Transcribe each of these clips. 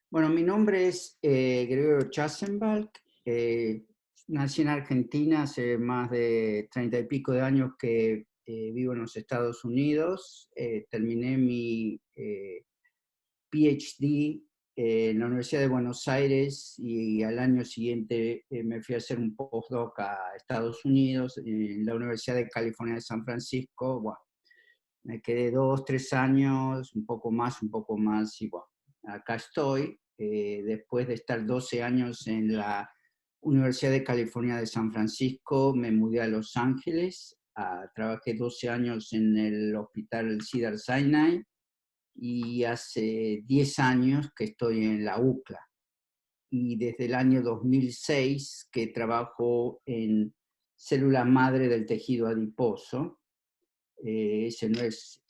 Bueno, mi nombre es Gregorio Chassenbalk. Nací en Argentina hace más de 30 y pico de años que vivo en los Estados Unidos. Terminé mi PhD en la Universidad de Buenos Aires y al año siguiente me fui a hacer un postdoc a Estados Unidos en la Universidad de California de San Francisco. Bueno, me quedé 2, 3 años, un poco más, y bueno, acá estoy, después de estar 12 años en la Universidad de California de San Francisco, me mudé a Los Ángeles, trabajé 12 años en el hospital Cedars-Sinai, y hace 10 años que estoy en la UCLA. Y desde el año 2006 que trabajo en célula madre del tejido adiposo. Ese no es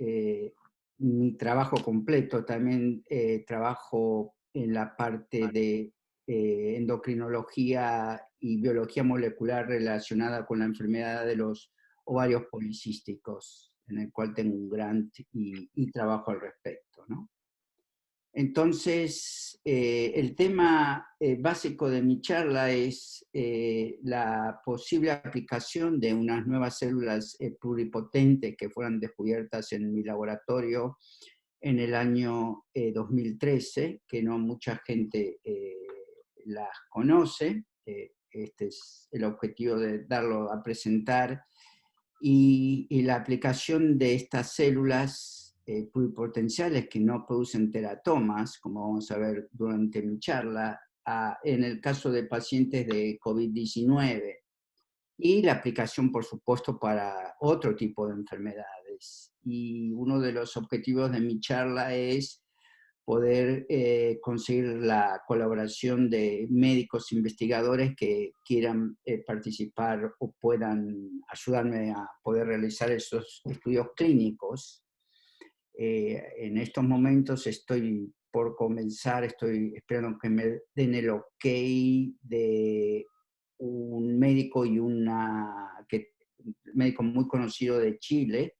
mi trabajo completo, también trabajo en la parte de endocrinología y biología molecular relacionada con la enfermedad de los ovarios policísticos, en el cual tengo un grant y trabajo al respecto, ¿no? Entonces, el tema básico de mi charla es la posible aplicación de unas nuevas células pluripotentes que fueran descubiertas en mi laboratorio en el año 2013, que no mucha gente las conoce. Este es el objetivo de darlo a presentar. Y la aplicación de estas células pluripotenciales que no producen teratomas, como vamos a ver durante mi charla, en el caso de pacientes de COVID-19, y la aplicación, por supuesto, para otro tipo de enfermedades. Y uno de los objetivos de mi charla es poder conseguir la colaboración de médicos investigadores que quieran participar o puedan ayudarme a poder realizar esos estudios clínicos. En estos momentos estoy por comenzar, estoy esperando que me den el ok de un médico y un médico muy conocido de Chile,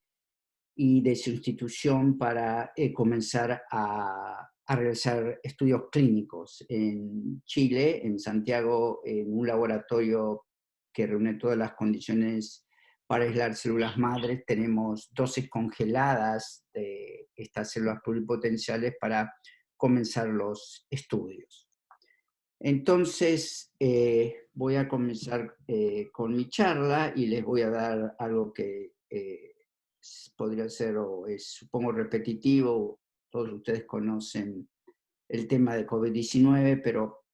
y de su institución para comenzar a realizar estudios clínicos en Chile, en Santiago, en un laboratorio que reúne todas las condiciones para aislar células madres. Tenemos dosis congeladas de estas células pluripotenciales para comenzar los estudios. Entonces, voy a comenzar con mi charla y les voy a dar algo que podría ser, o es, supongo, repetitivo. Todos ustedes conocen el tema de COVID-19, pero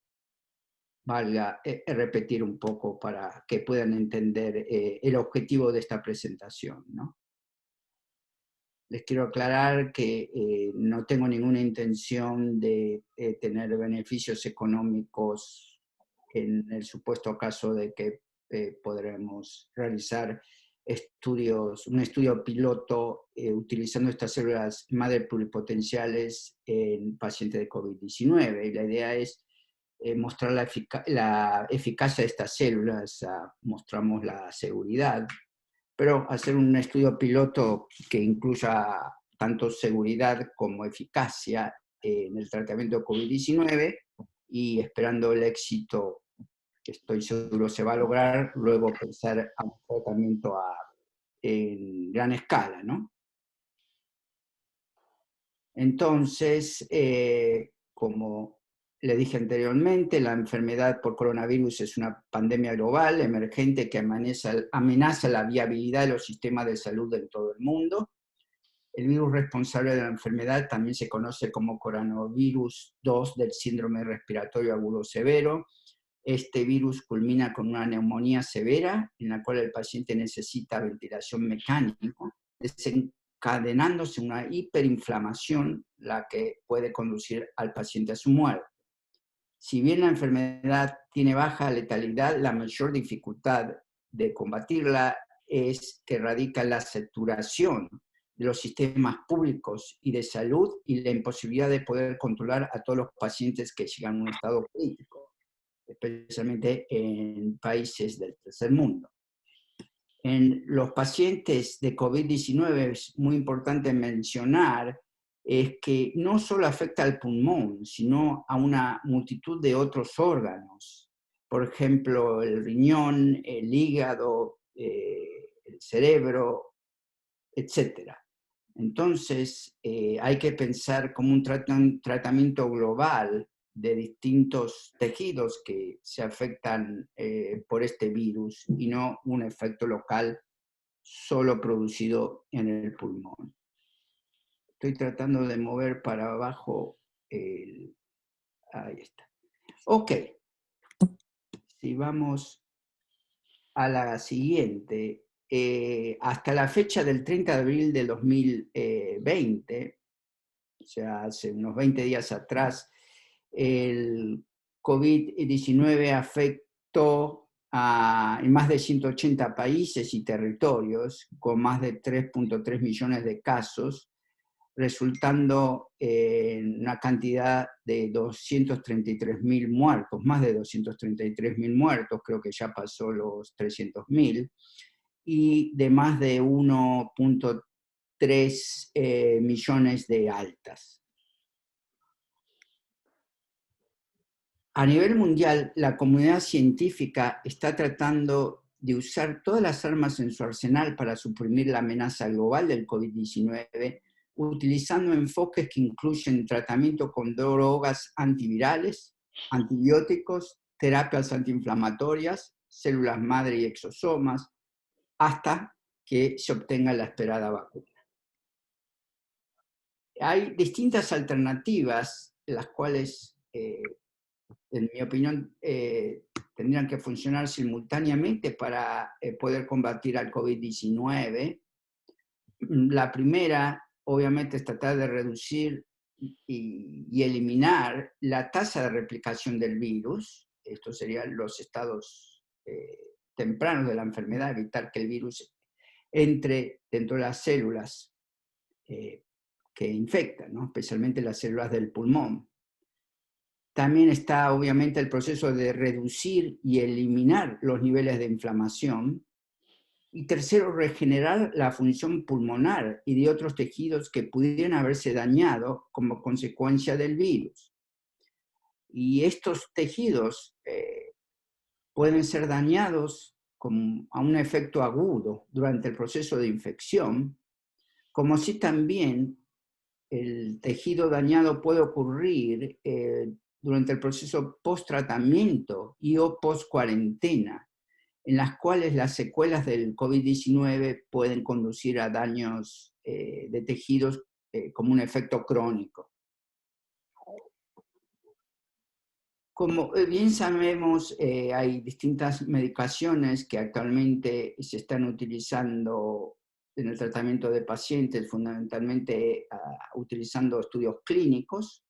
valga repetir un poco para que puedan entender el objetivo de esta presentación, ¿no? Les quiero aclarar que no tengo ninguna intención de tener beneficios económicos en el supuesto caso de que podremos realizar un estudio piloto utilizando estas células madre pluripotenciales en pacientes de COVID-19. Y la idea es mostrar la eficacia de estas células, mostramos la seguridad, pero hacer un estudio piloto que incluya tanto seguridad como eficacia en el tratamiento de COVID-19, y esperando el éxito, que estoy seguro se va a lograr, luego pensar a un tratamiento en gran escala, ¿no? Entonces, como le dije anteriormente, la enfermedad por coronavirus es una pandemia global, emergente, que amenaza la viabilidad de los sistemas de salud en todo el mundo. El virus responsable de la enfermedad también se conoce como coronavirus 2 del síndrome respiratorio agudo severo. Este virus culmina con una neumonía severa en la cual el paciente necesita ventilación mecánica, desencadenándose una hiperinflamación, la que puede conducir al paciente a su muerte. Si bien la enfermedad tiene baja letalidad, la mayor dificultad de combatirla es que radica en la saturación de los sistemas públicos y de salud y la imposibilidad de poder controlar a todos los pacientes que llegan a un estado crítico, especialmente en países del tercer mundo. En los pacientes de COVID-19 es muy importante mencionar es que no solo afecta al pulmón, sino a una multitud de otros órganos. Por ejemplo, el riñón, el hígado, el cerebro, etc. Entonces, hay que pensar como un tratamiento global de distintos tejidos que se afectan por este virus y no un efecto local solo producido en el pulmón. Estoy tratando de mover para abajo el... Ahí está. Ok, si vamos a la siguiente, hasta la fecha del 30 de abril de 2020, o sea, hace unos 20 días atrás, el COVID-19 afectó en más de 180 países y territorios, con más de 3.3 millones de casos, resultando en una cantidad de 233.000 muertos, más de 233.000 muertos, creo que ya pasó los 300.000, y de más de 1.3 millones de altas. A nivel mundial, la comunidad científica está tratando de usar todas las armas en su arsenal para suprimir la amenaza global del COVID-19, utilizando enfoques que incluyen tratamiento con drogas antivirales, antibióticos, terapias antiinflamatorias, células madre y exosomas, hasta que se obtenga la esperada vacuna. Hay distintas alternativas, las cuales, en mi opinión, tendrían que funcionar simultáneamente para poder combatir al COVID-19. La primera, obviamente, es tratar de reducir y eliminar la tasa de replicación del virus. Estos serían los estados tempranos de la enfermedad, evitar que el virus entre dentro de las células que infectan, ¿no? Especialmente las células del pulmón. También está, obviamente, el proceso de reducir y eliminar los niveles de inflamación. Y tercero, regenerar la función pulmonar y de otros tejidos que pudieran haberse dañado como consecuencia del virus. Y estos tejidos pueden ser dañados a un efecto agudo durante el proceso de infección, como si también el tejido dañado puede ocurrir durante el proceso post-tratamiento y o post-cuarentena, en las cuales las secuelas del COVID-19 pueden conducir a daños de tejidos como un efecto crónico. Como bien sabemos, hay distintas medicaciones que actualmente se están utilizando en el tratamiento de pacientes, fundamentalmente utilizando estudios clínicos.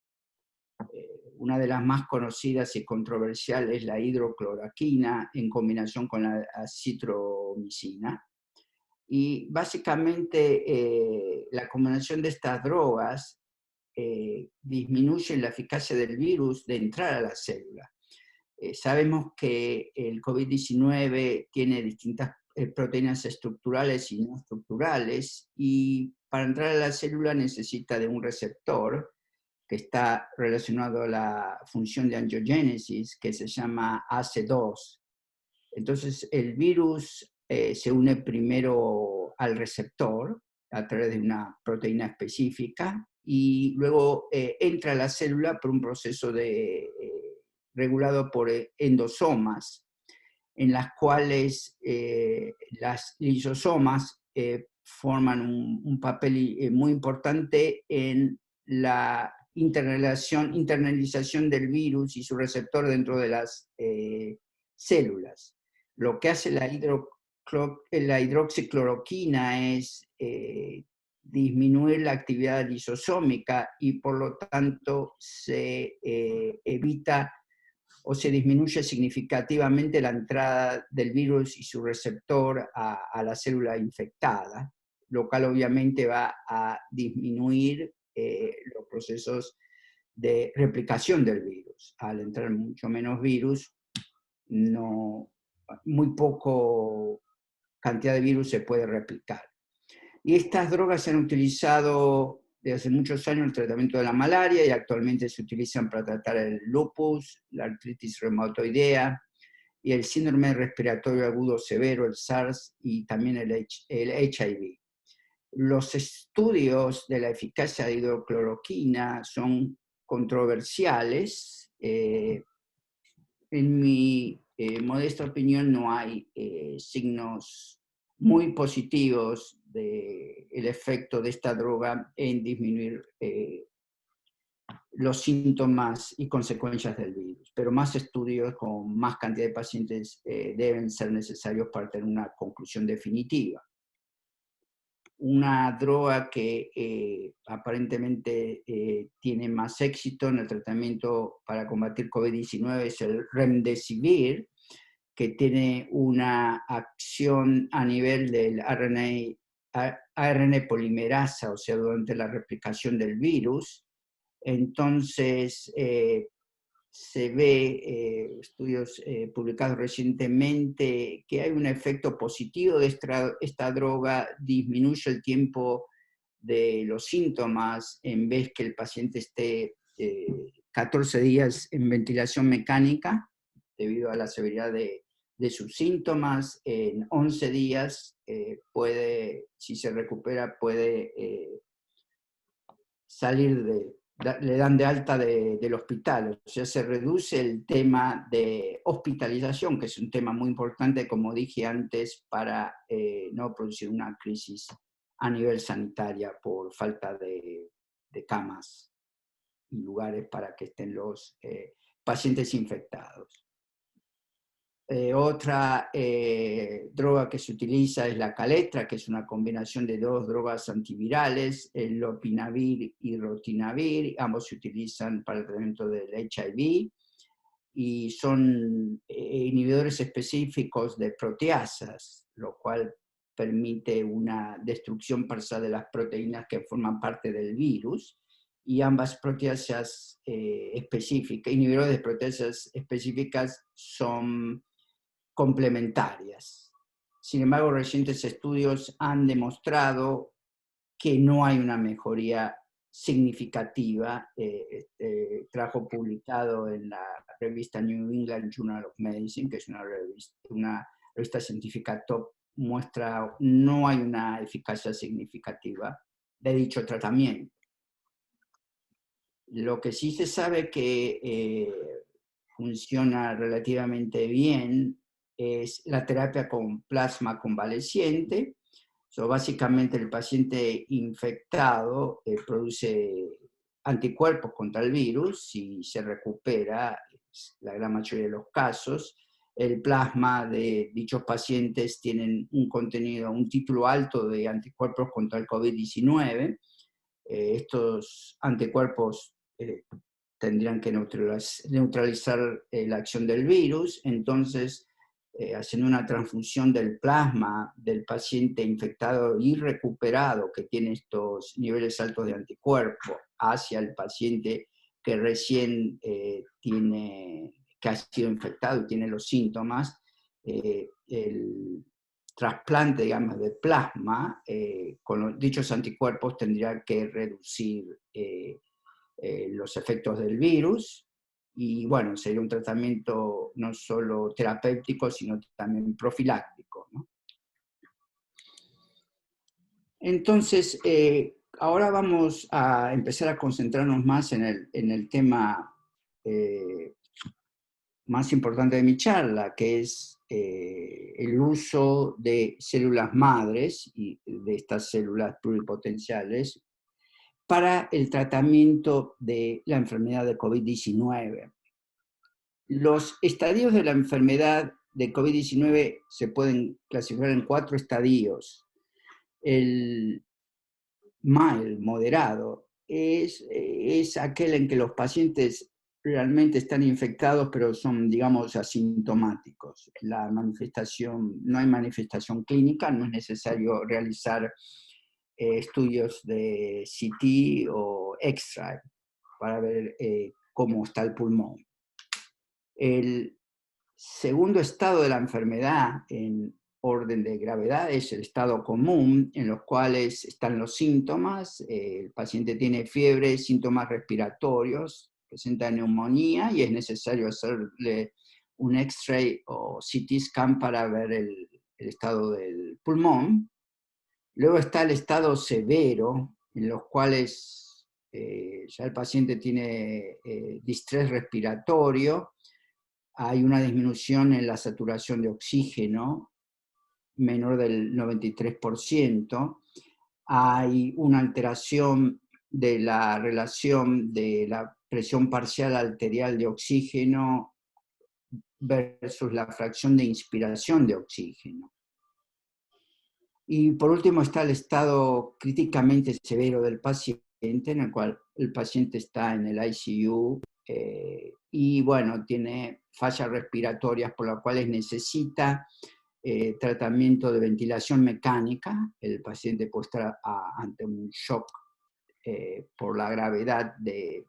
Una de las más conocidas y controversiales es la hidrocloroquina en combinación con la acitromicina. Y básicamente la combinación de estas drogas disminuye la eficacia del virus de entrar a la célula. Sabemos que el COVID-19 tiene distintas proteínas estructurales y no estructurales, y para entrar a la célula necesita de un receptor que está relacionado a la función de angiogénesis, que se llama AC2. Entonces, el virus se une primero al receptor a través de una proteína específica y luego entra a la célula por un proceso regulado por endosomas, en las cuales las lisosomas forman un papel muy importante en la internalización del virus y su receptor dentro de las células. Lo que hace la hidroxicloroquina es disminuir la actividad lisosómica y por lo tanto se evita o se disminuye significativamente la entrada del virus y su receptor a la célula infectada, lo cual obviamente va a disminuir los procesos de replicación del virus. Al entrar mucho menos virus, muy poco cantidad de virus se puede replicar. Y estas drogas se han utilizado desde hace muchos años el tratamiento de la malaria y actualmente se utilizan para tratar el lupus, la artritis reumatoidea y el síndrome respiratorio agudo severo, el SARS, y también el HIV. Los estudios de la eficacia de hidrocloroquina son controversiales. En mi modesta opinión, no hay signos muy positivos del efecto de esta droga en disminuir los síntomas y consecuencias del virus, pero más estudios con más cantidad de pacientes deben ser necesarios para tener una conclusión definitiva. Una droga que aparentemente tiene más éxito en el tratamiento para combatir COVID-19 es el Remdesivir, que tiene una acción a nivel del ARN polimerasa, o sea, durante la replicación del virus. Entonces, se ve, estudios publicados recientemente, que hay un efecto positivo de esta droga, disminuye el tiempo de los síntomas en vez que el paciente esté 14 días en ventilación mecánica, debido a la severidad de sus síntomas. En 11 días puede, si se recupera, puede salir le dan de alta del hospital, o sea, se reduce el tema de hospitalización, que es un tema muy importante, como dije antes, para no producir una crisis a nivel sanitaria por falta de camas y lugares para que estén los pacientes infectados. Otra droga que se utiliza es la Caletra, que es una combinación de dos drogas antivirales, el lopinavir y rotinavir. Ambos se utilizan para el tratamiento del HIV y son inhibidores específicos de proteasas, lo cual permite una destrucción parcial de las proteínas que forman parte del virus. Y ambas proteasas específicas, inhibidores de proteasas específicas, son complementarias. Sin embargo, recientes estudios han demostrado que no hay una mejoría significativa. Trabajo publicado en la revista New England Journal of Medicine, que es una revista científica top, muestra no hay una eficacia significativa de dicho tratamiento. Lo que sí se sabe que funciona relativamente bien es la terapia con plasma convaleciente. Básicamente el paciente infectado produce anticuerpos contra el virus y se recupera, la gran mayoría de los casos. El plasma de dichos pacientes tienen un contenido, un título alto de anticuerpos contra el COVID-19. Estos anticuerpos tendrían que neutralizar la acción del virus. Entonces, haciendo una transfusión del plasma del paciente infectado y recuperado que tiene estos niveles altos de anticuerpos hacia el paciente que recién que ha sido infectado y tiene los síntomas, el trasplante, digamos, de plasma con dichos anticuerpos tendría que reducir los efectos del virus, y bueno, sería un tratamiento no solo terapéutico, sino también profiláctico, ¿no? Entonces, ahora vamos a empezar a concentrarnos más en el tema más importante de mi charla, que es el uso de células madres y de estas células pluripotenciales para el tratamiento de la enfermedad de COVID-19. Los estadios de la enfermedad de COVID-19 se pueden clasificar en 4 estadios. El mild, moderado, es aquel en que los pacientes realmente están infectados, pero son, digamos, asintomáticos. La manifestación, no hay manifestación clínica, no es necesario realizar estudios de CT o X-ray para ver cómo está el pulmón. El segundo estado de la enfermedad, en orden de gravedad es el estado común, en los cuales están los síntomas. El paciente tiene fiebre, síntomas respiratorios, presenta neumonía y es necesario hacerle un X-ray o CT scan para ver el estado del pulmón. Luego está el estado severo, en los cuales ya el paciente tiene distrés respiratorio, hay una disminución en la saturación de oxígeno, menor del 93%, hay una alteración de la relación de la presión parcial arterial de oxígeno versus la fracción de inspiración de oxígeno. Y por último está el estado críticamente severo del paciente, en el cual el paciente está en el ICU y bueno, tiene fallas respiratorias por las cuales necesita tratamiento de ventilación mecánica. El paciente puede estar ante un shock por la gravedad de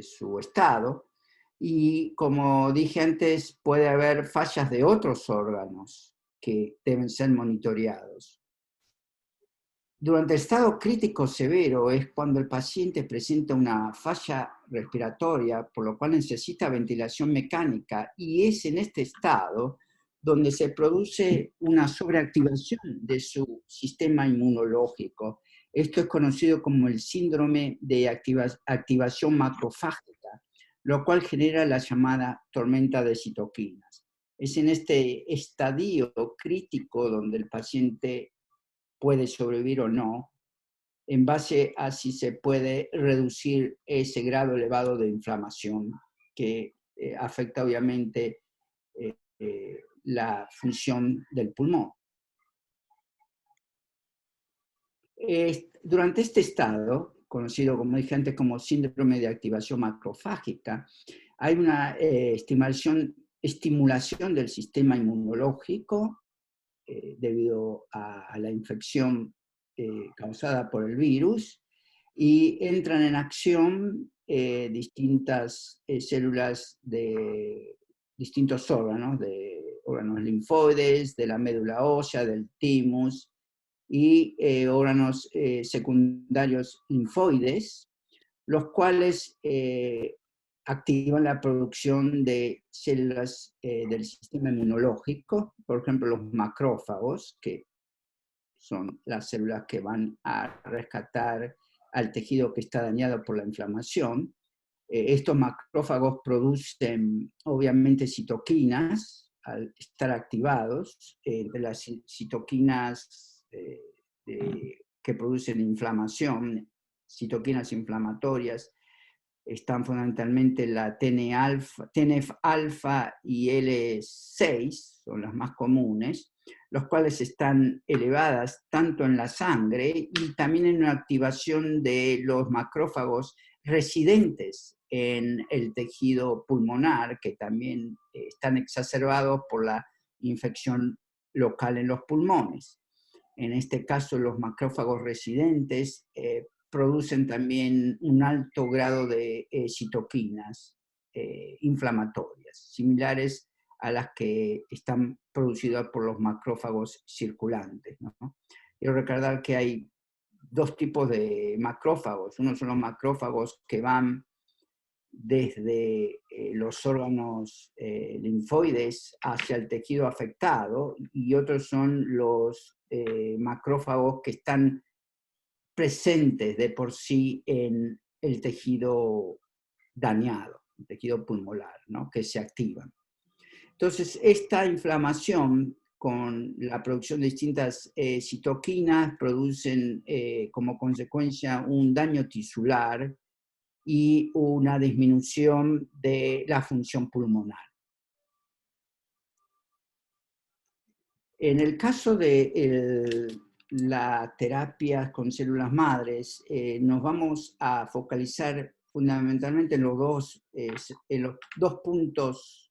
su estado. Y como dije antes, puede haber fallas de otros órganos que deben ser monitoreados. Durante el estado crítico severo es cuando el paciente presenta una falla respiratoria, por lo cual necesita ventilación mecánica, y es en este estado donde se produce una sobreactivación de su sistema inmunológico. Esto es conocido como el síndrome de activación macrofágica, lo cual genera la llamada tormenta de citoquinas. Es en este estadio crítico donde el paciente puede sobrevivir o no, en base a si se puede reducir ese grado elevado de inflamación que afecta obviamente la función del pulmón. Durante este estado, conocido como dije antes como síndrome de activación macrofágica, hay una estimulación del sistema inmunológico debido a la infección causada por el virus, y entran en acción distintas células de distintos órganos, de órganos linfoides, de la médula ósea, del timus, y órganos secundarios linfoides, los cuales activan la producción de células del sistema inmunológico, por ejemplo los macrófagos, que son las células que van a rescatar al tejido que está dañado por la inflamación. Estos macrófagos producen obviamente citoquinas al estar activados, de las citoquinas que producen inflamación, citoquinas inflamatorias, están fundamentalmente la TNF-alfa y L6, son las más comunes, los cuales están elevadas tanto en la sangre y también en una activación de los macrófagos residentes en el tejido pulmonar, que también están exacerbados por la infección local en los pulmones. En este caso, los macrófagos residentes producen también un alto grado de citoquinas inflamatorias, similares a las que están producidas por los macrófagos circulantes, ¿no? Quiero recordar que hay dos tipos de macrófagos. Uno son los macrófagos que van desde los órganos linfoides hacia el tejido afectado, y otros son los macrófagos que están presentes de por sí en el tejido dañado, el tejido pulmonar, ¿no? Que se activan. Entonces, esta inflamación con la producción de distintas citoquinas producen como consecuencia un daño tisular y una disminución de la función pulmonar. En el caso de la terapia con células madres, nos vamos a focalizar fundamentalmente en los dos puntos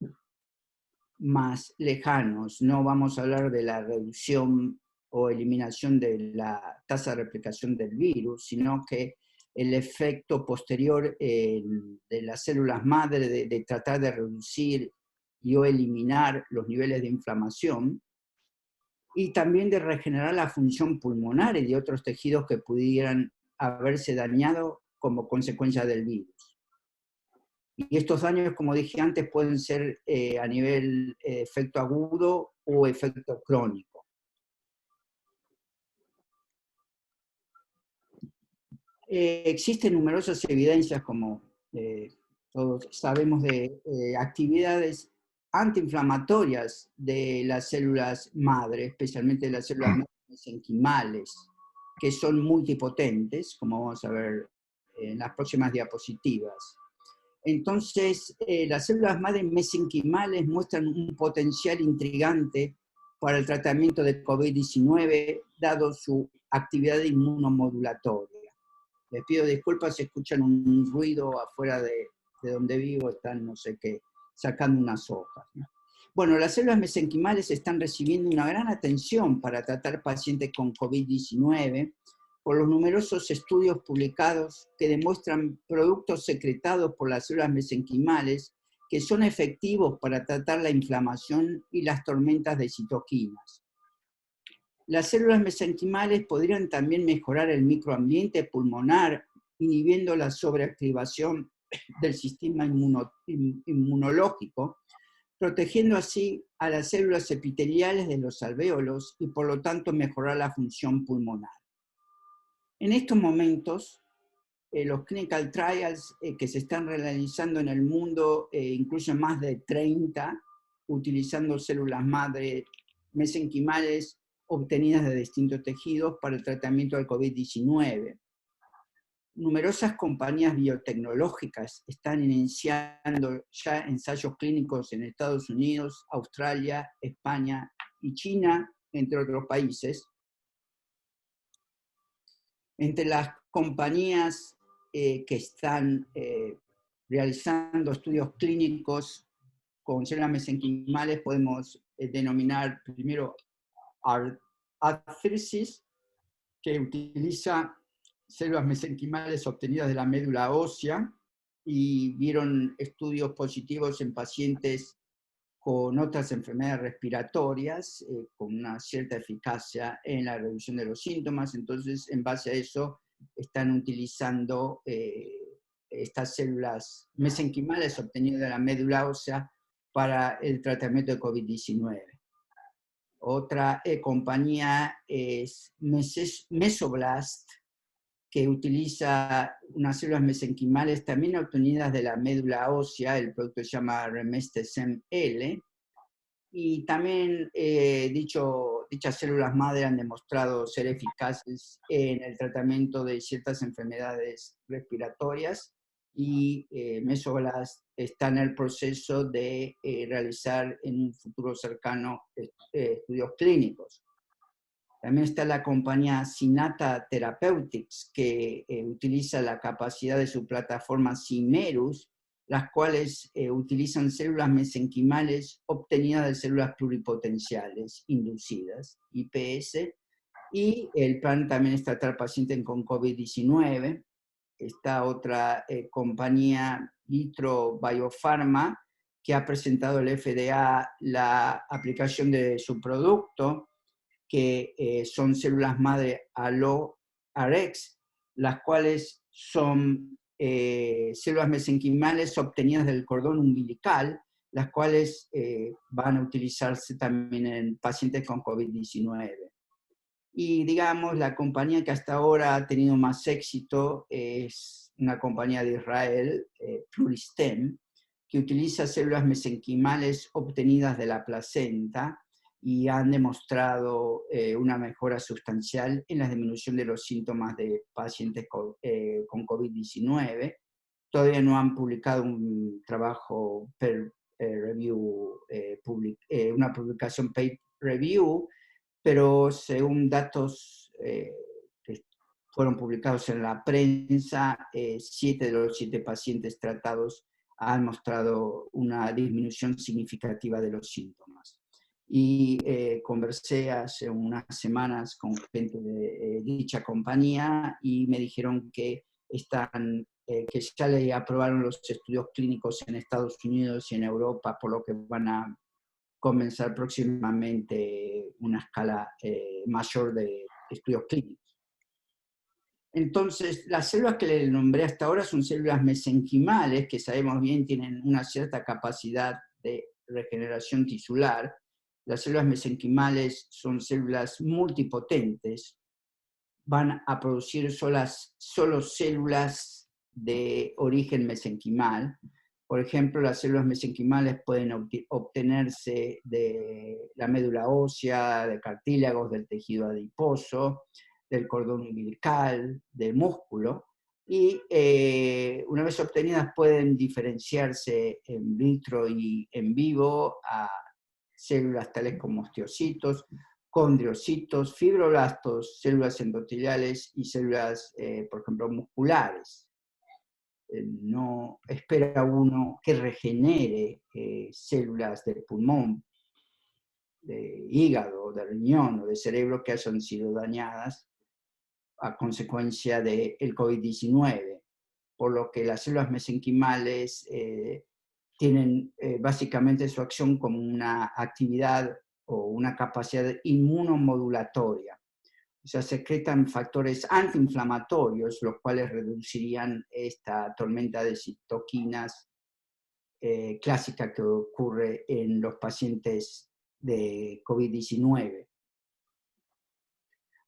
más lejanos. No vamos a hablar de la reducción o eliminación de la tasa de replicación del virus, sino que el efecto posterior de las células madre de tratar de reducir y o eliminar los niveles de inflamación, y también de regenerar la función pulmonar y de otros tejidos que pudieran haberse dañado como consecuencia del virus. Y estos daños, como dije antes, pueden ser a nivel efecto agudo o efecto crónico. Existen numerosas evidencias, como todos sabemos, de actividades antiinflamatorias de las células madre, especialmente de las células madre mesenquimales, que son multipotentes, como vamos a ver en las próximas diapositivas. Entonces, las células madre mesenquimales muestran un potencial intrigante para el tratamiento de COVID-19, dado su actividad inmunomodulatoria. Les pido disculpas si escuchan un ruido afuera de donde vivo, están no sé qué, sacando unas hojas, ¿no? Bueno, las células mesenquimales están recibiendo una gran atención para tratar pacientes con COVID-19 por los numerosos estudios publicados que demuestran productos secretados por las células mesenquimales que son efectivos para tratar la inflamación y las tormentas de citoquinas. Las células mesenquimales podrían también mejorar el microambiente pulmonar, inhibiendo la sobreactivación del sistema inmunológico, protegiendo así a las células epiteliales de los alvéolos y por lo tanto mejorar la función pulmonar. En estos momentos, los clinical trials que se están realizando en el mundo incluyen más de 30, utilizando células madre mesenquimales obtenidas de distintos tejidos para el tratamiento del COVID-19. Numerosas compañías biotecnológicas están iniciando ya ensayos clínicos en Estados Unidos, Australia, España y China, entre otros países. Entre las compañías que están realizando estudios clínicos con células mesenquimales podemos denominar primero Arthresis, que utiliza células mesenquimales obtenidas de la médula ósea y vieron estudios positivos en pacientes con otras enfermedades respiratorias, con una cierta eficacia en la reducción de los síntomas. Entonces, en base a eso, están utilizando estas células mesenquimales obtenidas de la médula ósea para el tratamiento de COVID-19. Otra compañía es Mesoblast, que utiliza unas células mesenquimales también obtenidas de la médula ósea, el producto se llama Remestesem-L, y también dichas células madre han demostrado ser eficaces en el tratamiento de ciertas enfermedades respiratorias, y Mesoblast está en el proceso de realizar en un futuro cercano estudios clínicos. También está la compañía Synata Therapeutics, que utiliza la capacidad de su plataforma Cymerus, las cuales utilizan células mesenquimales obtenidas de células pluripotenciales inducidas, IPS, y el plan también es tratar pacientes con COVID-19. Está otra compañía, Vitro Biopharma, que ha presentado al FDA la aplicación de su producto, que son células madre AlloRx, las cuales son células mesenquimales obtenidas del cordón umbilical, las cuales van a utilizarse también en pacientes con COVID-19. Y digamos, la compañía que hasta ahora ha tenido más éxito es una compañía de Israel, Pluristem, que utiliza células mesenquimales obtenidas de la placenta y han demostrado una mejora sustancial en la disminución de los síntomas de pacientes con COVID-19. Todavía no han publicado un trabajo review, una publicación paid review, pero según datos que fueron publicados en la prensa, 7 de los 7 pacientes tratados han mostrado una disminución significativa de los síntomas. Y conversé hace unas semanas con gente de dicha compañía y me dijeron que que ya le aprobaron los estudios clínicos en Estados Unidos y en Europa, por lo que van a comenzar próximamente una escala mayor de estudios clínicos. Entonces, las células que le nombré hasta ahora son células mesenquimales, que sabemos bien tienen una cierta capacidad de regeneración tisular. Las células mesenquimales son células multipotentes, van a producir solo células de origen mesenquimal. Por ejemplo, las células mesenquimales pueden obtenerse de la médula ósea, de cartílagos, del tejido adiposo, del cordón umbilical, del músculo, y una vez obtenidas pueden diferenciarse en vitro y en vivo a células tales como osteocitos, condriocitos, fibroblastos, células endoteliales y células, por ejemplo, musculares. No espera uno que regenere células del pulmón, de hígado, de riñón o de cerebro que hayan sido dañadas a consecuencia del COVID-19, por lo que las células mesenquimales tienen básicamente su acción como una actividad o una capacidad inmunomodulatoria. O sea, secretan factores antiinflamatorios, los cuales reducirían esta tormenta de citoquinas clásica que ocurre en los pacientes de COVID-19.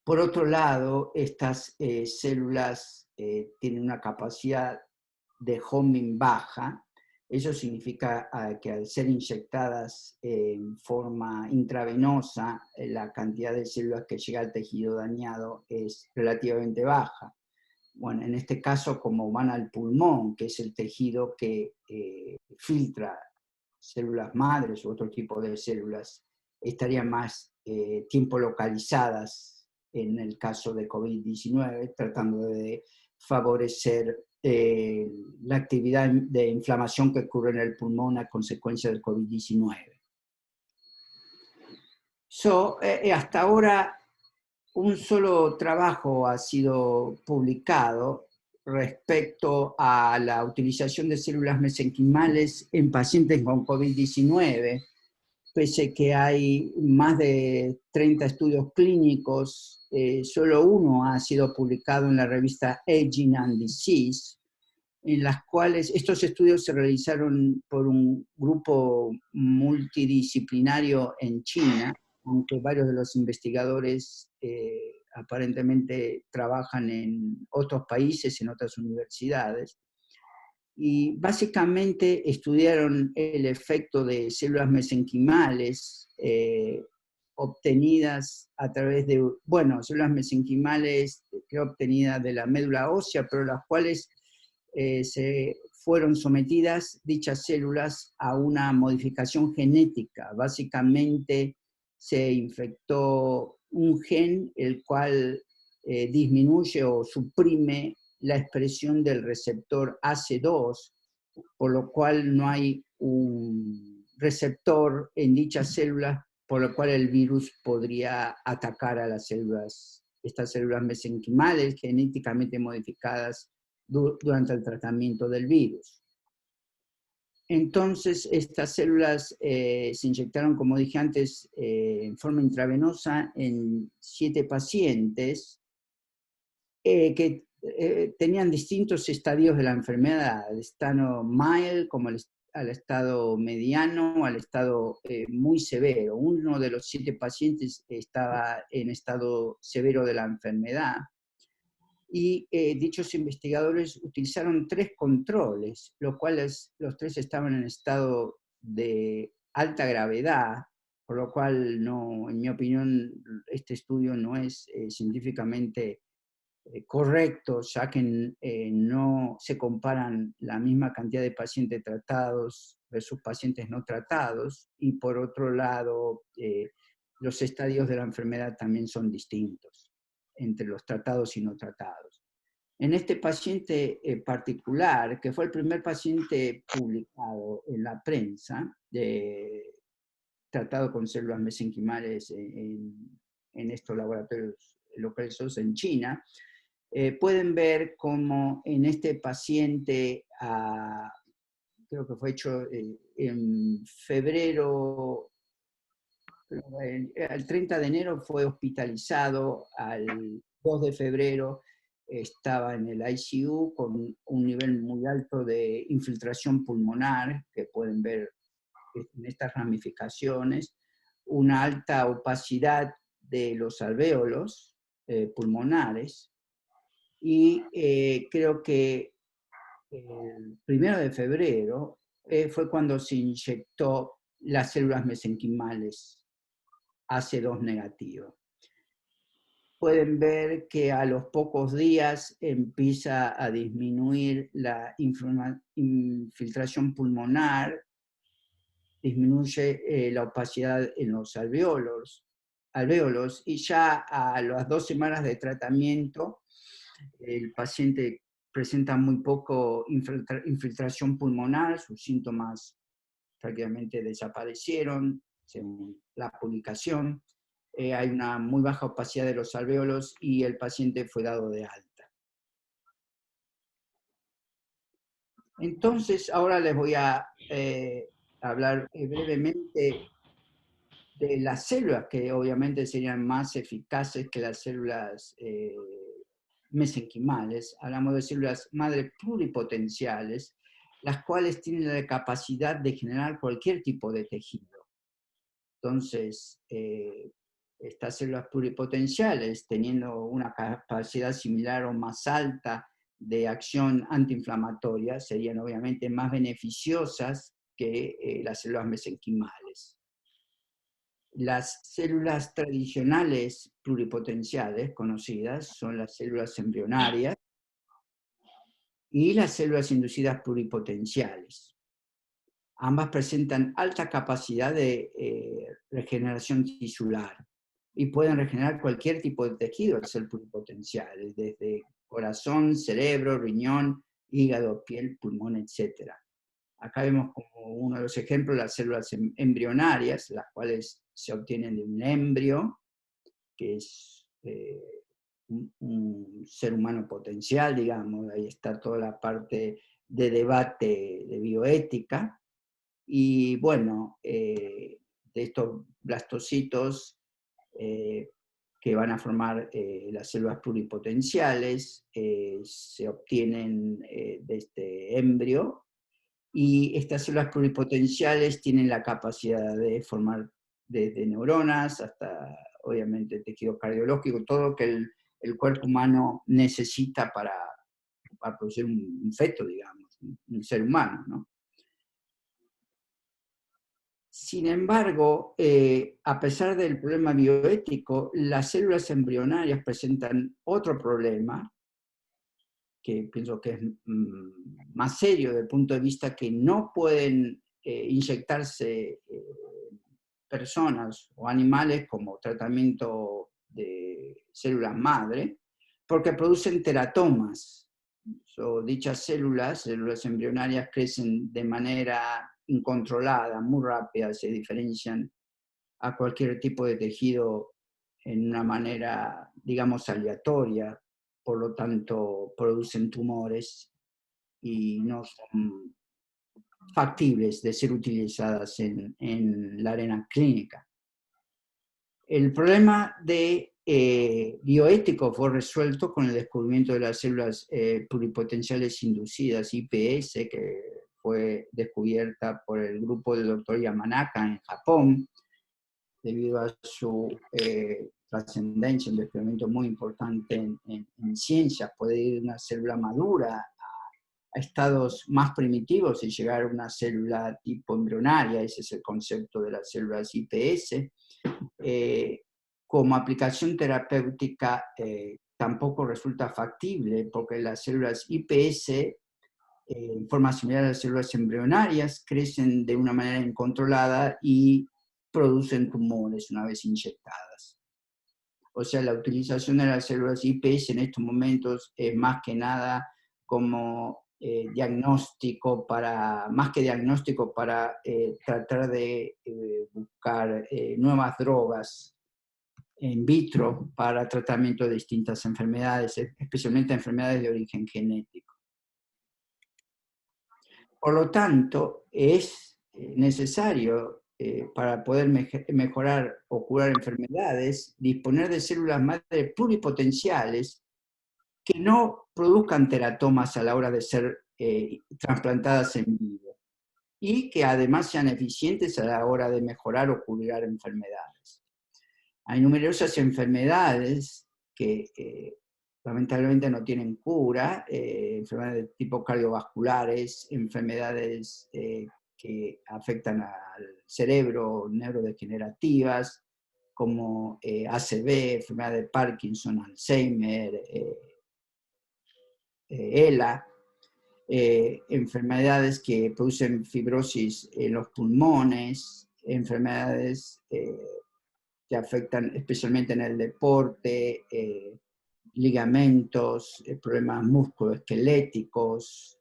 Por otro lado, estas células tienen una capacidad de homing baja. Eso significa que al ser inyectadas en forma intravenosa, la cantidad de células que llega al tejido dañado es relativamente baja. Bueno, en este caso, como van al pulmón, que es el tejido que filtra células madres u otro tipo de células, estarían más tiempo localizadas en el caso de COVID-19, tratando de favorecer la actividad de inflamación que ocurre en el pulmón a consecuencia del COVID-19. Hasta ahora, un solo trabajo ha sido publicado respecto a la utilización de células mesenquimales en pacientes con COVID-19, pese que hay más de 30 estudios clínicos, solo uno ha sido publicado en la revista Aging and Disease, en las cuales estos estudios se realizaron por un grupo multidisciplinario en China, aunque varios de los investigadores aparentemente trabajan en otros países, en otras universidades. Y básicamente estudiaron el efecto de células mesenquimales obtenidas a través de, células mesenquimales obtenidas de la médula ósea, pero las cuales se fueron sometidas dichas células a una modificación genética. Básicamente se infectó un gen el cual disminuye o suprime la expresión del receptor AC2, por lo cual no hay un receptor en dichas células, por lo cual el virus podría atacar a las células, estas células mesenquimales genéticamente modificadas durante el tratamiento del virus. Entonces, estas células se inyectaron, como dije antes, en forma intravenosa en 7 pacientes que tenían distintos estadios de la enfermedad, al estado mild como al estado mediano, al estado muy severo. Uno de los 7 pacientes estaba en estado severo de la enfermedad. Y dichos investigadores utilizaron 3 controles, los cuales los 3 estaban en estado de alta gravedad, por lo cual, no, en mi opinión, este estudio no es científicamente correcto, ya que no se comparan la misma cantidad de pacientes tratados versus pacientes no tratados, y por otro lado, los estadios de la enfermedad también son distintos entre los tratados y no tratados. En este paciente particular, que fue el primer paciente publicado en la prensa, tratado con células mesenquimales en estos laboratorios localizados en China, pueden ver cómo en este paciente, creo que fue hecho en febrero el 30 de enero fue hospitalizado, al 2 de febrero estaba en el ICU con un nivel muy alto de infiltración pulmonar, que pueden ver en estas ramificaciones, una alta opacidad de los alvéolos pulmonares, y creo que el 1 de febrero fue cuando se inyectó las células mesenquimales AC2 negativo. Pueden ver que a los pocos días empieza a disminuir la infiltración pulmonar, disminuye la opacidad en los alvéolos, y ya a las 2 semanas de tratamiento el paciente presenta muy poco infiltración pulmonar, sus síntomas prácticamente desaparecieron, según la publicación. Hay una muy baja opacidad de los alvéolos y el paciente fue dado de alta. Entonces, ahora les voy a hablar brevemente de las células que obviamente serían más eficaces que las células mesenquimales. Hablamos de células madre pluripotenciales, las cuales tienen la capacidad de generar cualquier tipo de tejido. Entonces, estas células pluripotenciales, teniendo una capacidad similar o más alta de acción antiinflamatoria, serían obviamente más beneficiosas que las células mesenquimales. Las células tradicionales pluripotenciales conocidas son las células embrionarias y las células inducidas pluripotenciales. Ambas presentan alta capacidad de regeneración tisular y pueden regenerar cualquier tipo de tejido al ser pluripotenciales, desde corazón, cerebro, riñón, hígado, piel, pulmón, etc. Acá vemos como uno de los ejemplos las células embrionarias, las cuales se obtienen de un embrio, que es un ser humano potencial, digamos. Ahí está toda la parte de debate de bioética. Y bueno, de estos blastocitos que van a formar las células pluripotenciales, se obtienen de este embrio, y estas células pluripotenciales tienen la capacidad de formar desde neuronas hasta, obviamente, tejido cardiológico, todo lo que el cuerpo humano necesita para producir un feto, digamos, un ser humano, ¿no? Sin embargo, a pesar del problema bioético, las células embrionarias presentan otro problema, que pienso que es más serio desde el punto de vista que no pueden inyectarse personas o animales como tratamiento de células madre, porque producen teratomas. Dichas células embrionarias, crecen de manera incontrolada, muy rápida, se diferencian a cualquier tipo de tejido en una manera, digamos, aleatoria, por lo tanto producen tumores y no son factibles de ser utilizadas en la arena clínica. El problema bioético fue resuelto con el descubrimiento de las células pluripotenciales inducidas, IPS, que fue descubierta por el grupo del doctor Yamanaka en Japón, debido a su trascendencia, un descubrimiento muy importante en ciencia. Puede ir una célula madura a estados más primitivos y llegar a una célula tipo embrionaria. Ese es el concepto de las células IPS. Como aplicación terapéutica tampoco resulta factible, porque las células IPS, en forma similar a las células embrionarias, crecen de una manera incontrolada y producen tumores una vez inyectadas. O sea, la utilización de las células IPS en estos momentos es más que nada como diagnóstico más que diagnóstico para tratar de buscar nuevas drogas in vitro para tratamiento de distintas enfermedades, especialmente enfermedades de origen genético. Por lo tanto, es necesario para poder mejorar o curar enfermedades, disponer de células madre pluripotenciales que no produzcan teratomas a la hora de ser trasplantadas en vivo y que además sean eficientes a la hora de mejorar o curar enfermedades. Hay numerosas enfermedades que lamentablemente no tienen cura, enfermedades de tipo cardiovasculares, enfermedades que afectan al cerebro, neurodegenerativas, como ACV, enfermedad de Parkinson, Alzheimer, ELA, enfermedades que producen fibrosis en los pulmones, enfermedades que afectan especialmente en el deporte, ligamentos, problemas musculoesqueléticos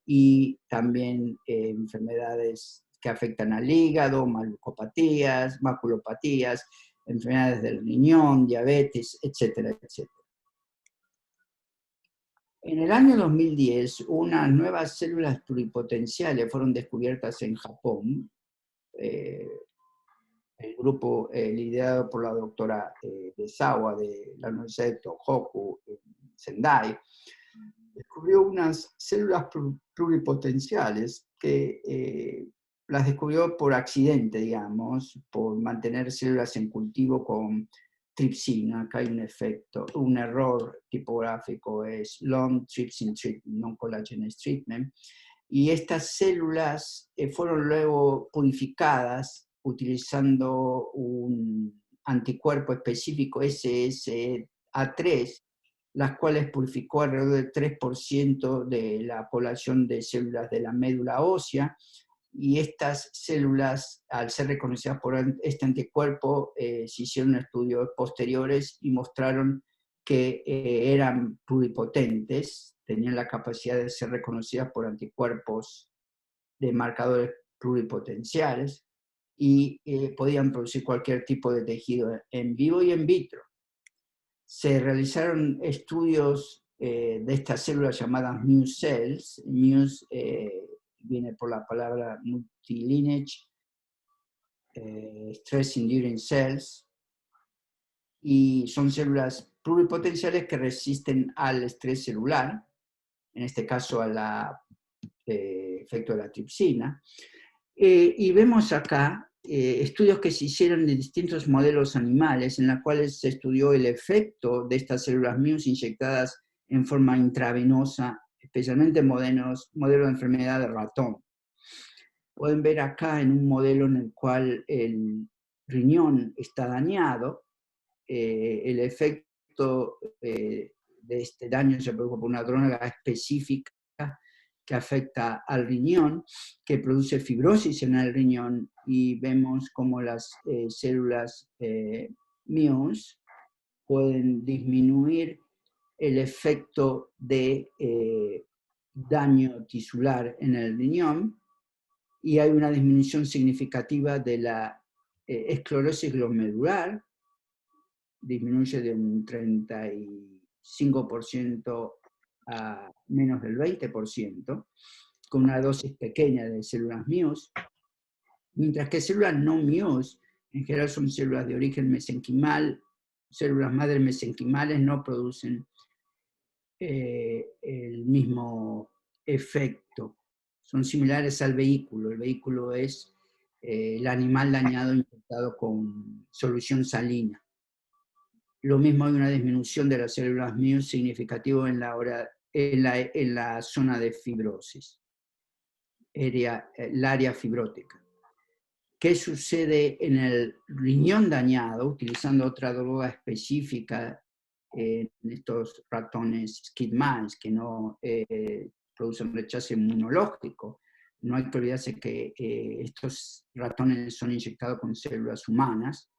y también enfermedades que afectan al hígado, maculopatías, enfermedades del riñón, diabetes, etcétera, etcétera. En el año 2010, unas nuevas células pluripotenciales fueron descubiertas en Japón. El grupo liderado por la doctora Desawa de la Universidad de Tohoku, en Sendai, descubrió unas células pluripotenciales que las descubrió por accidente, digamos, por mantener células en cultivo con tripsina. Acá hay un efecto, un error tipográfico, es long trypsin treatment, non collagenase treatment. Y estas células fueron luego purificadas utilizando un anticuerpo específico SSA3, las cuales purificó alrededor del 3% de la población de células de la médula ósea, y estas células, al ser reconocidas por este anticuerpo, se hicieron estudios posteriores y mostraron que eran pluripotentes, tenían la capacidad de ser reconocidas por anticuerpos de marcadores pluripotenciales y podían producir cualquier tipo de tejido en vivo y en vitro. Se realizaron estudios de estas células llamadas Muse cells. Muse viene por la palabra multilineage stress enduring cells, y son células pluripotenciales que resisten al estrés celular, en este caso al efecto de la tripsina. Y vemos acá estudios que se hicieron de distintos modelos animales en los cuales se estudió el efecto de estas células Muse inyectadas en forma intravenosa, especialmente en modelos de enfermedad de ratón. Pueden ver acá en un modelo en el cual el riñón está dañado, el efecto de este daño se produjo por una droga específica que afecta al riñón, que produce fibrosis en el riñón, y vemos cómo las células Muse pueden disminuir el efecto de daño tisular en el riñón, y hay una disminución significativa de la esclerosis glomerular, disminuye de un 35% a menos del 20%, con una dosis pequeña de células Muse, mientras que células no Muse, en general son células de origen mesenquimal, células madre mesenquimales no producen el mismo efecto. Son similares al vehículo. El vehículo es el animal dañado infectado con solución salina. Lo mismo, hay una disminución de las células Muse significativo en la zona de fibrosis, el área fibrótica. ¿Qué sucede en el riñón dañado utilizando otra droga específica en estos ratones skid mice que no producen rechazo inmunológico? No hay que olvidarse que estos ratones son inyectados con células humanas,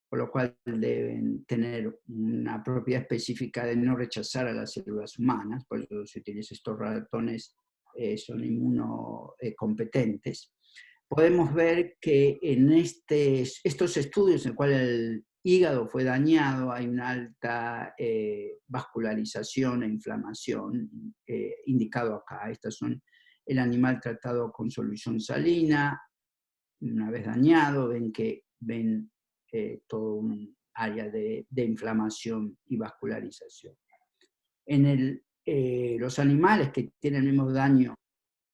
por lo cual deben tener una propiedad específica de no rechazar a las células humanas, por eso se utiliza estos ratones, son inmunocompetentes. Podemos ver que en estos estudios en los cuales el hígado fue dañado, hay una alta vascularización e inflamación, indicado acá. Estas son el animal tratado con solución salina, una vez dañado, ven todo un área de inflamación y vascularización. En los animales que tienen el mismo daño,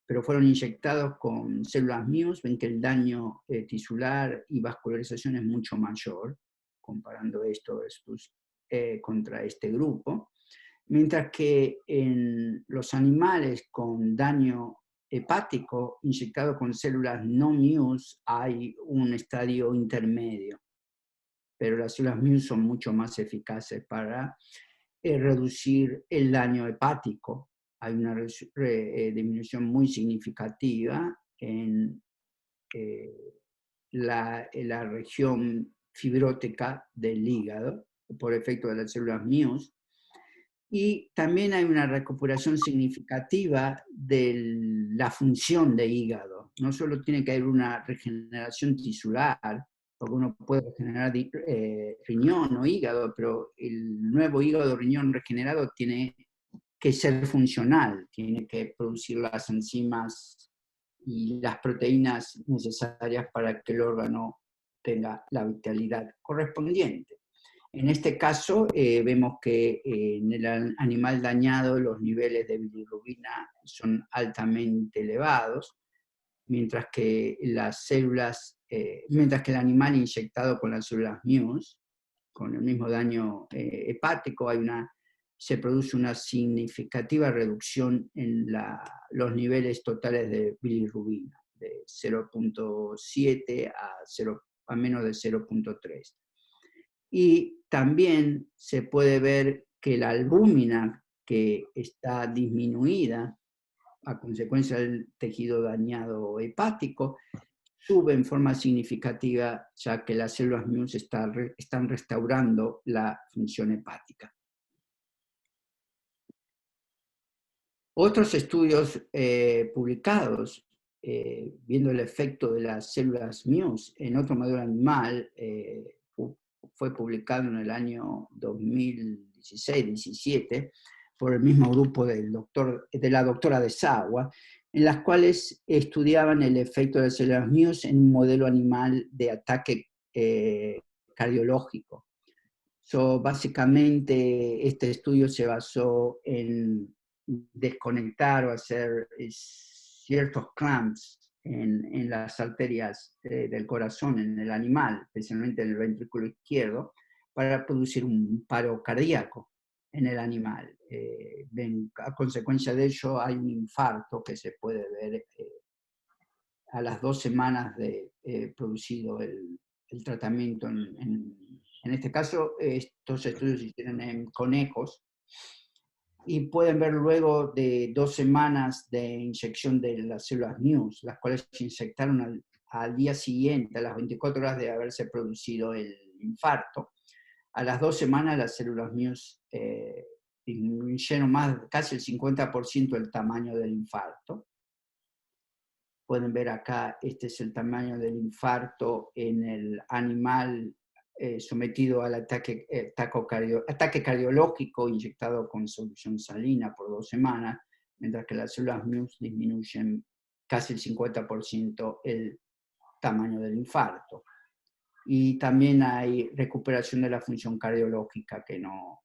pero fueron inyectados con células Muse, ven que el daño tisular y vascularización es mucho mayor, comparando esto contra este grupo, mientras que en los animales con daño hepático inyectado con células no Muse hay un estadio intermedio, pero las células Muse son mucho más eficaces para reducir el daño hepático. Hay una disminución muy significativa en la región fibrótica del hígado por efecto de las células Muse. Y también hay una recuperación significativa de la función de hígado. No solo tiene que haber una regeneración tisular, porque uno puede regenerar riñón o hígado, pero el nuevo hígado riñón regenerado tiene que ser funcional, tiene que producir las enzimas y las proteínas necesarias para que el órgano tenga la vitalidad correspondiente. En este caso, vemos que en el animal dañado los niveles de bilirrubina son altamente elevados, mientras que mientras que el animal inyectado con las células Muse, con el mismo daño hepático, se produce una significativa reducción en los niveles totales de bilirrubina, de 0.7 a menos de 0.3. Y también se puede ver que la albúmina, que está disminuida a consecuencia del tejido dañado hepático, sube en forma significativa, ya que las células Muse están restaurando la función hepática. Otros estudios publicados viendo el efecto de las células Muse en otro modelo animal fue publicado en el año 2016-17 por el mismo grupo de la doctora Desawa, en las cuales estudiaban el efecto de las células Muse en un modelo animal de ataque cardiológico. Básicamente, este estudio se basó en desconectar o hacer ciertos clamps en las arterias del corazón en el animal, especialmente en el ventrículo izquierdo, para producir un paro cardíaco en el animal. A consecuencia de ello hay un infarto que se puede ver a las 2 semanas de producido el tratamiento. En este caso, estos estudios se hicieron en conejos, y pueden ver luego de 2 semanas de inyección de las células Muse, las cuales se inyectaron al día siguiente, a las 24 horas de haberse producido el infarto. A las 2 semanas las células Muse disminuyeron casi el 50% del tamaño del infarto. Pueden ver acá, este es el tamaño del infarto en el animal sometido al ataque cardiológico inyectado con solución salina por 2 semanas, mientras que las células Muse disminuyen casi el 50% el tamaño del infarto. Y también hay recuperación de la función cardiológica que no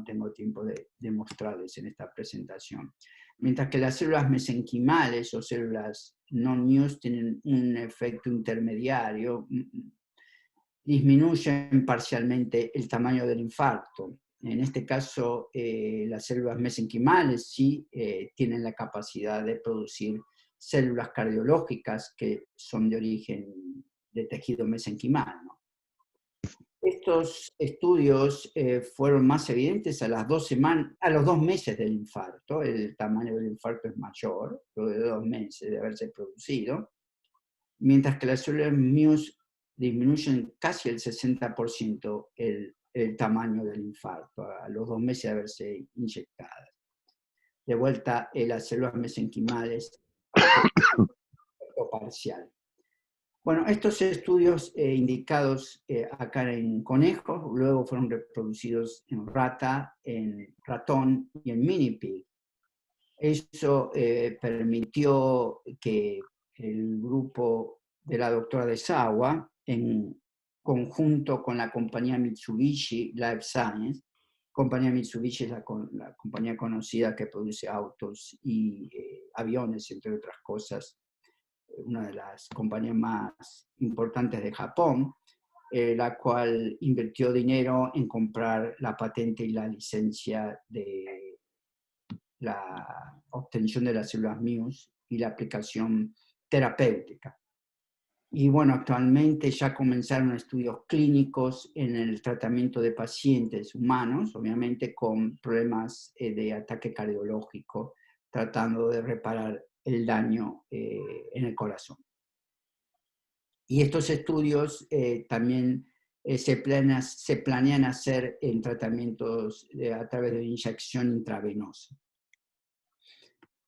tengo tiempo de mostrarles en esta presentación. Mientras que las células mesenquimales o células non-Muse tienen un efecto intermediario, disminuyen parcialmente el tamaño del infarto. En este caso, las células mesenquimales sí tienen la capacidad de producir células cardiológicas que son de origen de tejido mesenquimal, ¿no? Estos estudios fueron más evidentes a los 2 meses del infarto. El tamaño del infarto es mayor, luego de 2 meses de haberse producido, mientras que las células Muse disminuyen casi el 60% el tamaño del infarto a los 2 meses de haberse inyectadas. De vuelta, las células mesenquimales parcial. Bueno, estos estudios indicados acá en conejos, luego fueron reproducidos en rata, en ratón y en mini pig. Eso permitió que el grupo de la doctora Desawa, en conjunto con la compañía Mitsubishi Life Science. Compañía Mitsubishi es la compañía conocida que produce autos y aviones, entre otras cosas, una de las compañías más importantes de Japón, la cual invirtió dinero en comprar la patente y la licencia de la obtención de las células MIUS y la aplicación terapéutica. Y bueno, actualmente ya comenzaron estudios clínicos en el tratamiento de pacientes humanos, obviamente con problemas de ataque cardiológico, tratando de reparar el daño en el corazón. Y estos estudios también se planean hacer en tratamientos a través de inyección intravenosa.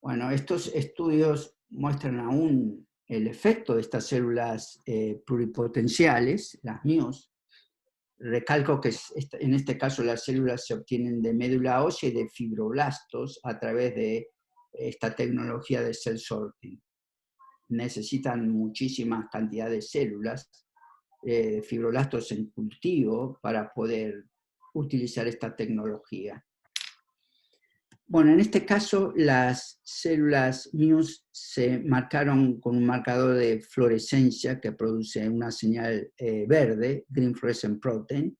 Bueno, estos estudios muestran aún el efecto de estas células pluripotenciales, las MIUS. Recalco que en este caso las células se obtienen de médula ósea y de fibroblastos a través de esta tecnología de cell sorting. Necesitan muchísimas cantidades de células, fibroblastos en cultivo, para poder utilizar esta tecnología. Bueno, en este caso las células MIUS se marcaron con un marcador de fluorescencia que produce una señal verde, Green Fluorescent Protein,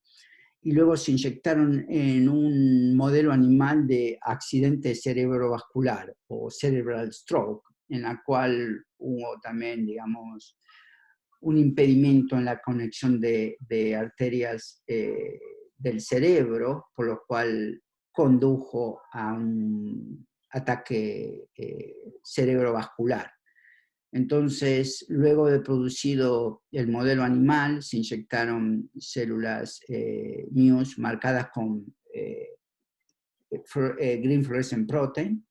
y luego se inyectaron en un modelo animal de accidente cerebrovascular o cerebral stroke, en la cual hubo también, digamos, un impedimento en la conexión de arterias del cerebro, por lo cual condujo a un ataque cerebrovascular. Entonces, luego de producido el modelo animal, se inyectaron células MIUS marcadas con Green Fluorescent Protein,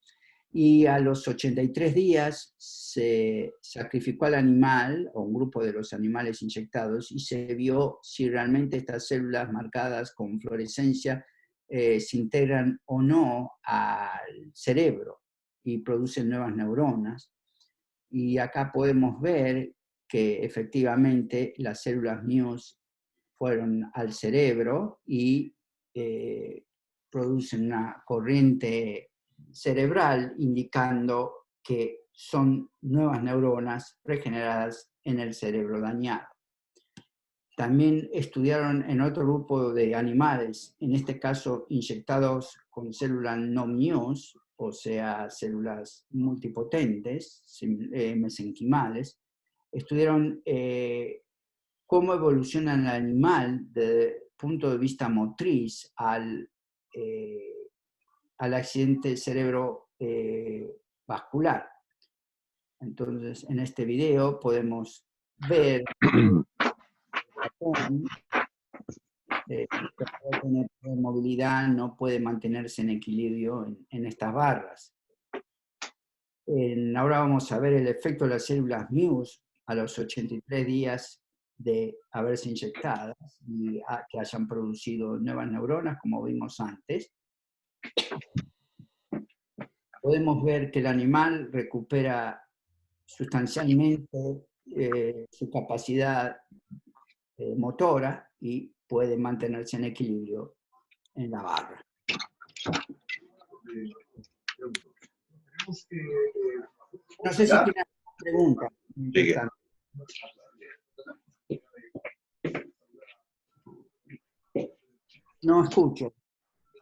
y a los 83 días se sacrificó al animal, o un grupo de los animales inyectados, y se vio si realmente estas células marcadas con fluorescencia se integran o no al cerebro y producen nuevas neuronas. Y acá podemos ver que efectivamente las células MIUS fueron al cerebro y producen una corriente cerebral indicando que son nuevas neuronas regeneradas en el cerebro dañado. También estudiaron en otro grupo de animales, en este caso inyectados con células no MIUS, o sea, células multipotentes, mesenquimales, estudiaron cómo evoluciona el animal desde el punto de vista motriz al accidente cerebrovascular. Entonces, en este video podemos ver que puede tener movilidad, no puede mantenerse en equilibrio en estas barras. Ahora vamos a ver el efecto de las células MIUS a los 83 días de haberse inyectadas y que hayan producido nuevas neuronas, como vimos antes. Podemos ver que el animal recupera sustancialmente su capacidad motora y puede mantenerse en equilibrio en la barra. No sé si tienen preguntas. No escucho.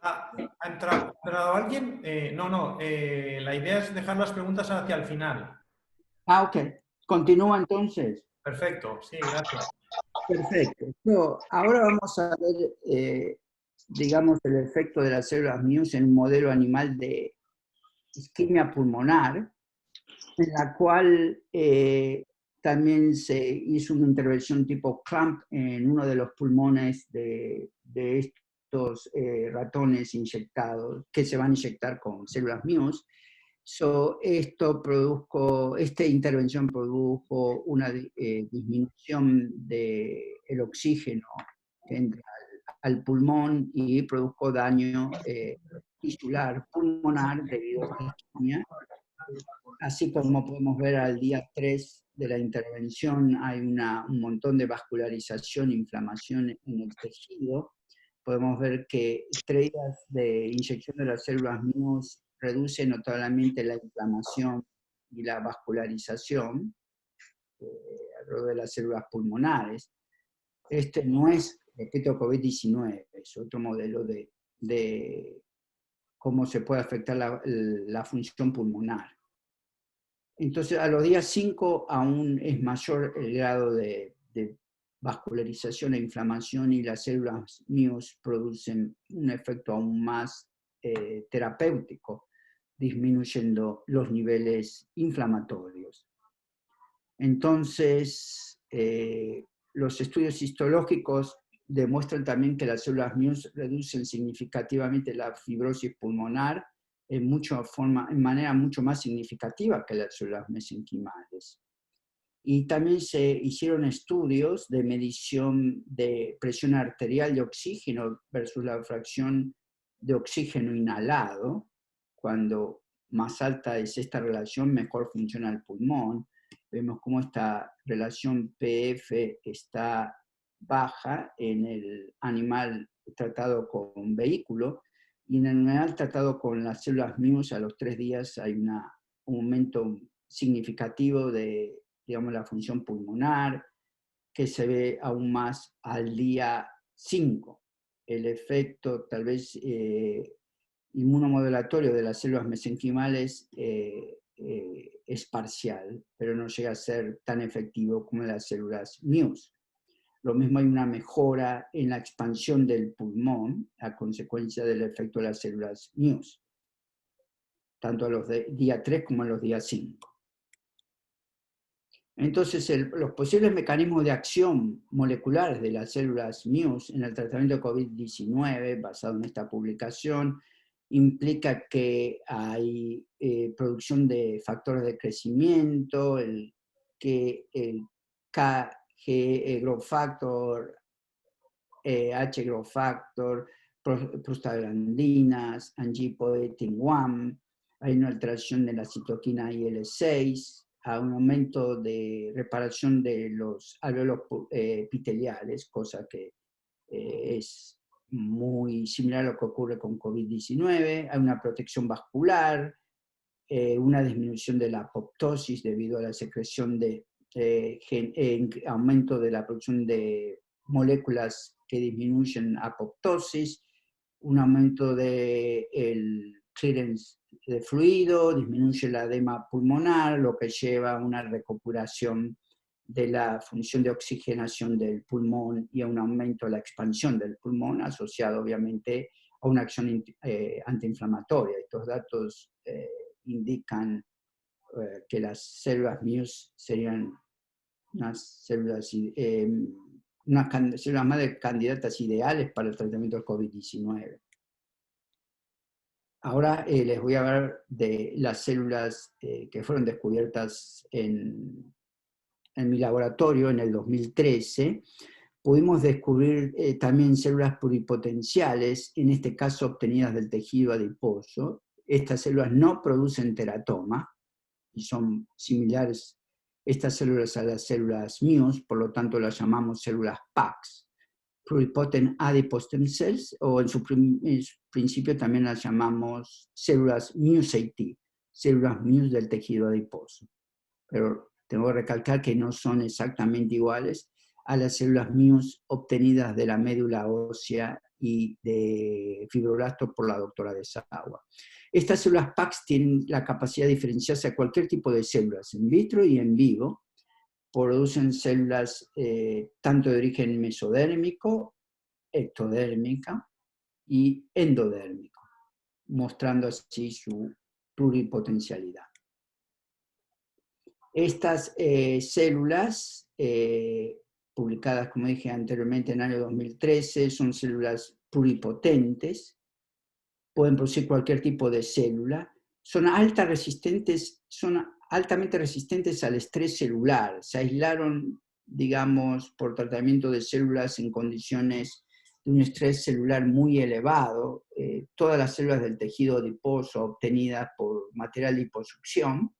¿Ha entrado alguien? La idea es dejar las preguntas hacia el final. Ah, ok. Continúa entonces. Perfecto, sí, gracias. Perfecto. Ahora vamos a ver, digamos, el efecto de las células MIUS en un modelo animal de isquemia pulmonar, en la cual también se hizo una intervención tipo clamp en uno de los pulmones de estos ratones inyectados, que se van a inyectar con células MIUS. Esta intervención produjo una disminución del oxígeno que entra al pulmón y produjo daño tisular pulmonar debido a esta isquemia. Así como podemos ver al día 3 de la intervención hay un montón de vascularización, inflamación en el tejido. Podemos ver que 3 días de inyección de las células MIUS reduce notablemente la inflamación y la vascularización alrededor de las células pulmonares. Este no es, repito, COVID-19, es otro modelo de cómo se puede afectar la función pulmonar. Entonces, a los días 5 aún es mayor el grado de vascularización e inflamación, y las células MIUS producen un efecto aún más terapéutico, disminuyendo los niveles inflamatorios. Entonces, los estudios histológicos demuestran también que las células MIUS reducen significativamente la fibrosis pulmonar en manera mucho más significativa que las células mesenquimales. Y también se hicieron estudios de medición de presión arterial de oxígeno versus la fracción de oxígeno inhalado. Cuando más alta es esta relación, mejor funciona el pulmón. Vemos cómo esta relación PF está baja en el animal tratado con vehículo, y en el animal tratado con las células MIUS a los 3 días hay un aumento significativo de, digamos, la función pulmonar, que se ve aún más al día 5. El efecto tal vez inmunomodulatorio de las células mesenquimales es parcial, pero no llega a ser tan efectivo como las células MIUS. Lo mismo, hay una mejora en la expansión del pulmón a consecuencia del efecto de las células MIUS, tanto a los día 3 como a los días 5. Entonces, los posibles mecanismos de acción moleculares de las células MIUS en el tratamiento de COVID-19, basado en esta publicación, implica que hay producción de factores de crecimiento, que el KG growth factor, H growth factor, prostaglandinas, angiopoietin-1, hay una alteración de la citoquina IL-6, a un aumento de reparación de los alvéolos epiteliales, cosa que es muy similar a lo que ocurre con COVID-19, hay una protección vascular, una disminución de la apoptosis debido a la secreción de aumento de la producción de moléculas que disminuyen apoptosis, un aumento del clearance de fluido, disminuye el edema pulmonar, lo que lleva a una recuperación de la función de oxigenación del pulmón y a un aumento de la expansión del pulmón, asociado obviamente a una acción antiinflamatoria. Estos datos indican que las células MIUS serían unas células más de candidatas ideales para el tratamiento del COVID-19. Ahora les voy a hablar de las células que fueron descubiertas en mi laboratorio en el 2013. Pudimos descubrir también células pluripotenciales, en este caso obtenidas del tejido adiposo. Estas células no producen teratoma y son similares estas células a las células MIUS, por lo tanto las llamamos células PAX, Pluripotent Adipose Stem Cells, o en su principio también las llamamos células MIUS-AT, células MIUS del tejido adiposo. Pero tengo que recalcar que no son exactamente iguales a las células MIUS obtenidas de la médula ósea y de fibroblastos por la doctora Desawa. Estas células PAX tienen la capacidad de diferenciarse a cualquier tipo de células, in vitro y en vivo. Producen células tanto de origen mesodérmico, ectodérmica y endodérmico, mostrando así su pluripotencialidad. Estas células, publicadas, como dije anteriormente, en el año 2013, son células pluripotentes, pueden producir cualquier tipo de célula, son altamente resistentes al estrés celular, se aislaron, digamos, por tratamiento de células en condiciones de un estrés celular muy elevado. Todas las células del tejido adiposo obtenidas por material de liposucción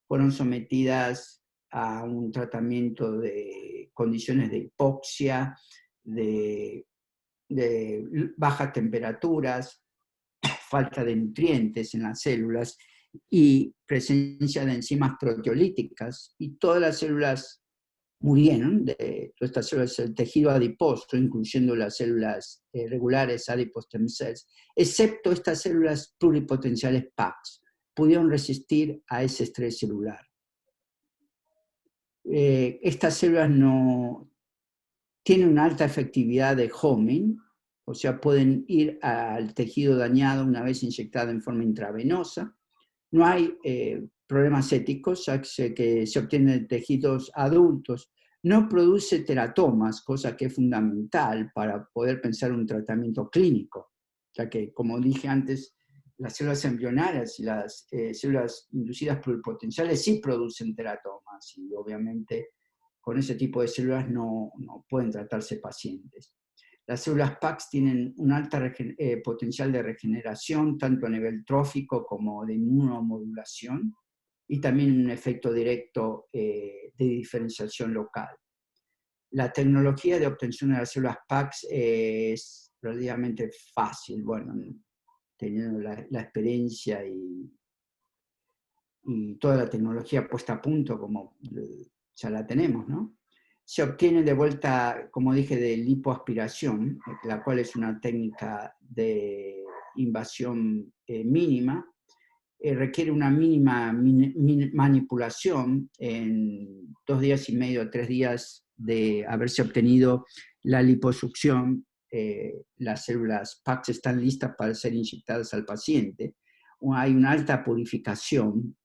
fueron sometidas a un tratamiento de condiciones de hipoxia, de bajas temperaturas, falta de nutrientes en las células y presencia de enzimas proteolíticas, y todas las células murieron, de todas estas células del tejido adiposo, incluyendo las células regulares adipose stem cells, excepto estas células pluripotenciales PAX, pudieron resistir a ese estrés celular. Estas células no tienen una alta efectividad de homing, o sea, pueden ir al tejido dañado una vez inyectado en forma intravenosa. No hay problemas éticos, ya que se obtienen de tejidos adultos. No produce teratomas, cosa que es fundamental para poder pensar un tratamiento clínico, ya que, como dije antes, las células embrionarias y las células inducidas pluripotenciales sí producen teratomas, y obviamente con ese tipo de células no pueden tratarse pacientes. Las células PAX tienen un alto potencial de regeneración, tanto a nivel trófico como de inmunomodulación, y también un efecto directo de diferenciación local. La tecnología de obtención de las células PAX es relativamente fácil, bueno, teniendo la experiencia y toda la tecnología puesta a punto, como ya la tenemos, ¿no? Se obtiene de vuelta, como dije, de lipoaspiración, la cual es una técnica de invasión mínima, requiere una mínima manipulación en 2 días y medio, 3 días de haberse obtenido la liposucción. Las células PAX están listas para ser inyectadas al paciente. Hay una alta purificación.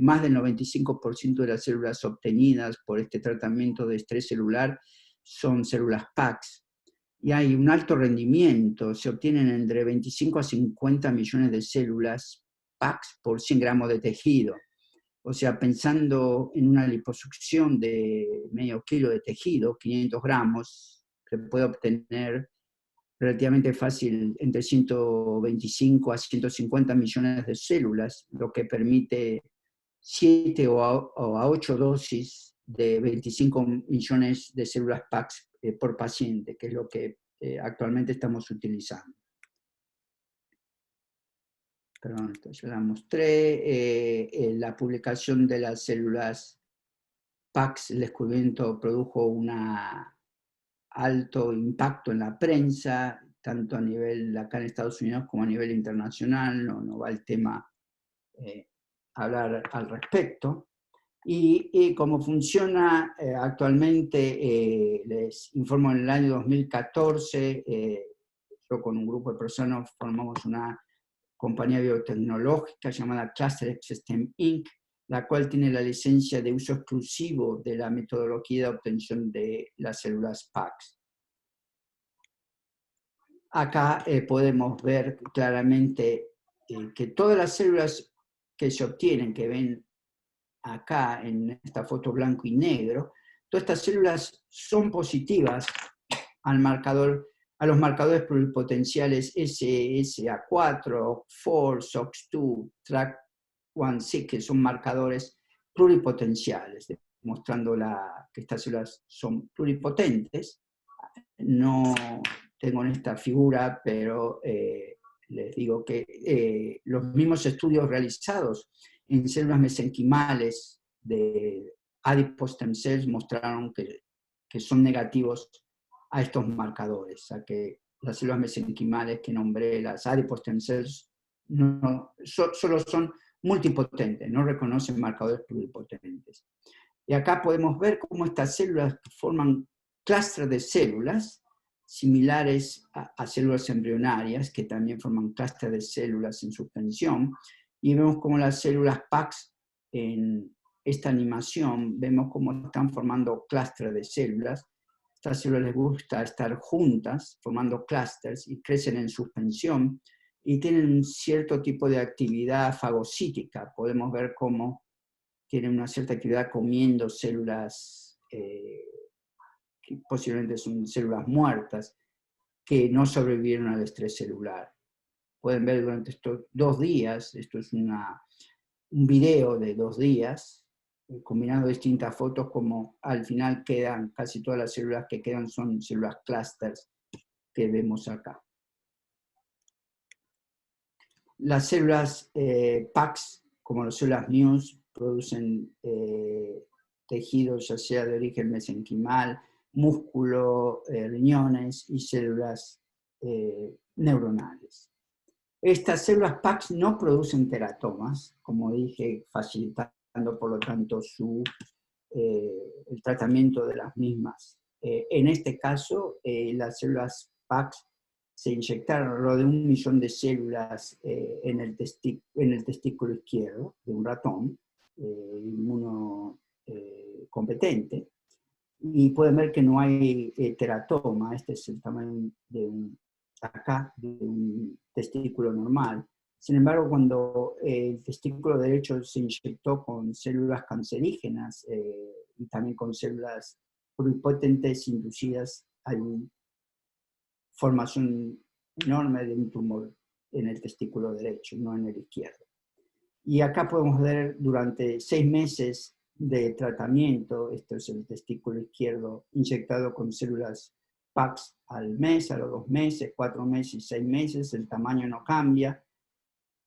Más del 95% de las células obtenidas por este tratamiento de estrés celular son células PAX, y hay un alto rendimiento. Se obtienen entre 25 a 50 millones de células PAX por 100 gramos de tejido. O sea, pensando en una liposucción de medio kilo de tejido, 500 gramos, se puede obtener relativamente fácil entre 125 a 150 millones de células, lo que permite 7 o a 8 dosis de 25 millones de células PAX por paciente, que es lo que actualmente estamos utilizando. Perdón, esto ya la mostré. La publicación de las células PAX, el descubrimiento produjo un alto impacto en la prensa, tanto a nivel acá en Estados Unidos como a nivel internacional. No va el tema hablar al respecto. Y cómo funciona actualmente, les informo, en el año 2014, yo con un grupo de personas formamos una compañía biotecnológica llamada Cluster System Inc., la cual tiene la licencia de uso exclusivo de la metodología de obtención de las células PAX. Acá podemos ver claramente que todas las células que se obtienen, que ven acá en esta foto blanco y negro, todas estas células son positivas al marcador, a los marcadores pluripotenciales SSA4, OCT4, SOX2, TRAC1-6, que son marcadores pluripotenciales, demostrando que estas células son pluripotentes. No tengo en esta figura, pero les digo que los mismos estudios realizados en células mesenquimales de adipose stem cells mostraron que son negativos a estos marcadores, a que las células mesenquimales que nombré, las adipose stem cells, solo son multipotentes, no reconocen marcadores pluripotentes. Y acá podemos ver cómo estas células forman clústeres de células similares a células embrionarias, que también forman clústeres de células en suspensión, y vemos cómo las células PAX en esta animación, vemos cómo están formando clústeres de células. A estas células les gusta estar juntas, formando clústeres, y crecen en suspensión, y tienen un cierto tipo de actividad fagocítica. Podemos ver cómo tienen una cierta actividad comiendo células que posiblemente son células muertas, que no sobrevivieron al estrés celular. Pueden ver durante estos 2 días, esto es un video de 2 días, combinando distintas fotos, como al final quedan, casi todas las células que quedan son células clusters que vemos acá. Las células PAX, como las células Muse, producen tejidos ya sea de origen mesenquimal, músculo, riñones y células neuronales. Estas células PAX no producen teratomas, como dije, facilitando por lo tanto el tratamiento de las mismas. En este caso, las células PAX se inyectaron alrededor de 1 millón de células en el testículo izquierdo de un ratón inmunocompetente, y pueden ver que no hay teratoma. Este es el tamaño de un testículo normal. Sin embargo, cuando el testículo derecho se inyectó con células cancerígenas y también con células pluripotentes inducidas, hay una formación enorme de un tumor en el testículo derecho, no en el izquierdo. Y acá podemos ver durante 6 meses de tratamiento, esto es el testículo izquierdo inyectado con células PAX al mes, a los 2 meses, 4 meses y 6 meses, el tamaño no cambia,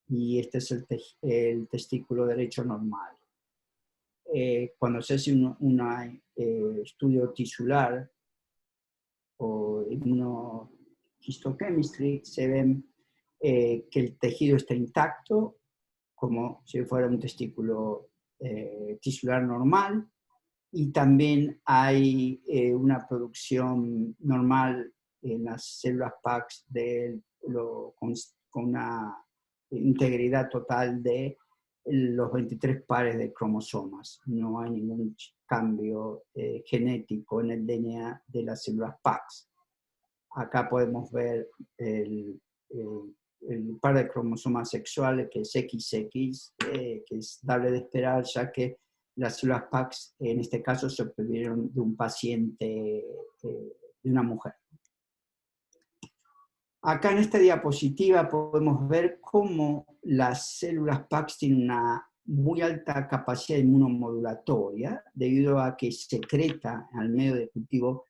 y este es el testículo derecho normal. Cuando se hace un estudio tisular o immunohistochemistry, se ven que el tejido está intacto, como si fuera un testículo tisular normal, y también hay una producción normal en las células PAX con una integridad total de los 23 pares de cromosomas. No hay ningún cambio genético en el DNA de las células PAX. Acá podemos ver el par de cromosomas sexuales, que es XX, que es dable de esperar, ya que las células PAX en este caso se obtuvieron de un paciente, de una mujer. Acá en esta diapositiva podemos ver cómo las células PAX tienen una muy alta capacidad inmunomodulatoria, debido a que secreta al medio de cultivo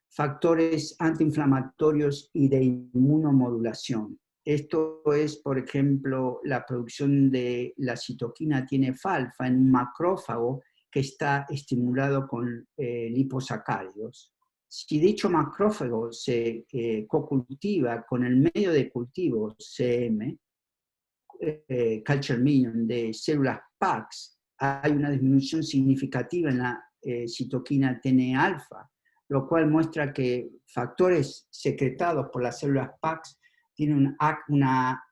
factores antiinflamatorios y de inmunomodulación. Esto es, por ejemplo, la producción de la citoquina TNF-alfa en un macrófago que está estimulado con liposacáridos. Si dicho macrófago se cocultiva con el medio de cultivo CM, culture medium de células PAX, hay una disminución significativa en la citoquina TNF-alfa, lo cual muestra que factores secretados por las células PAX tienen una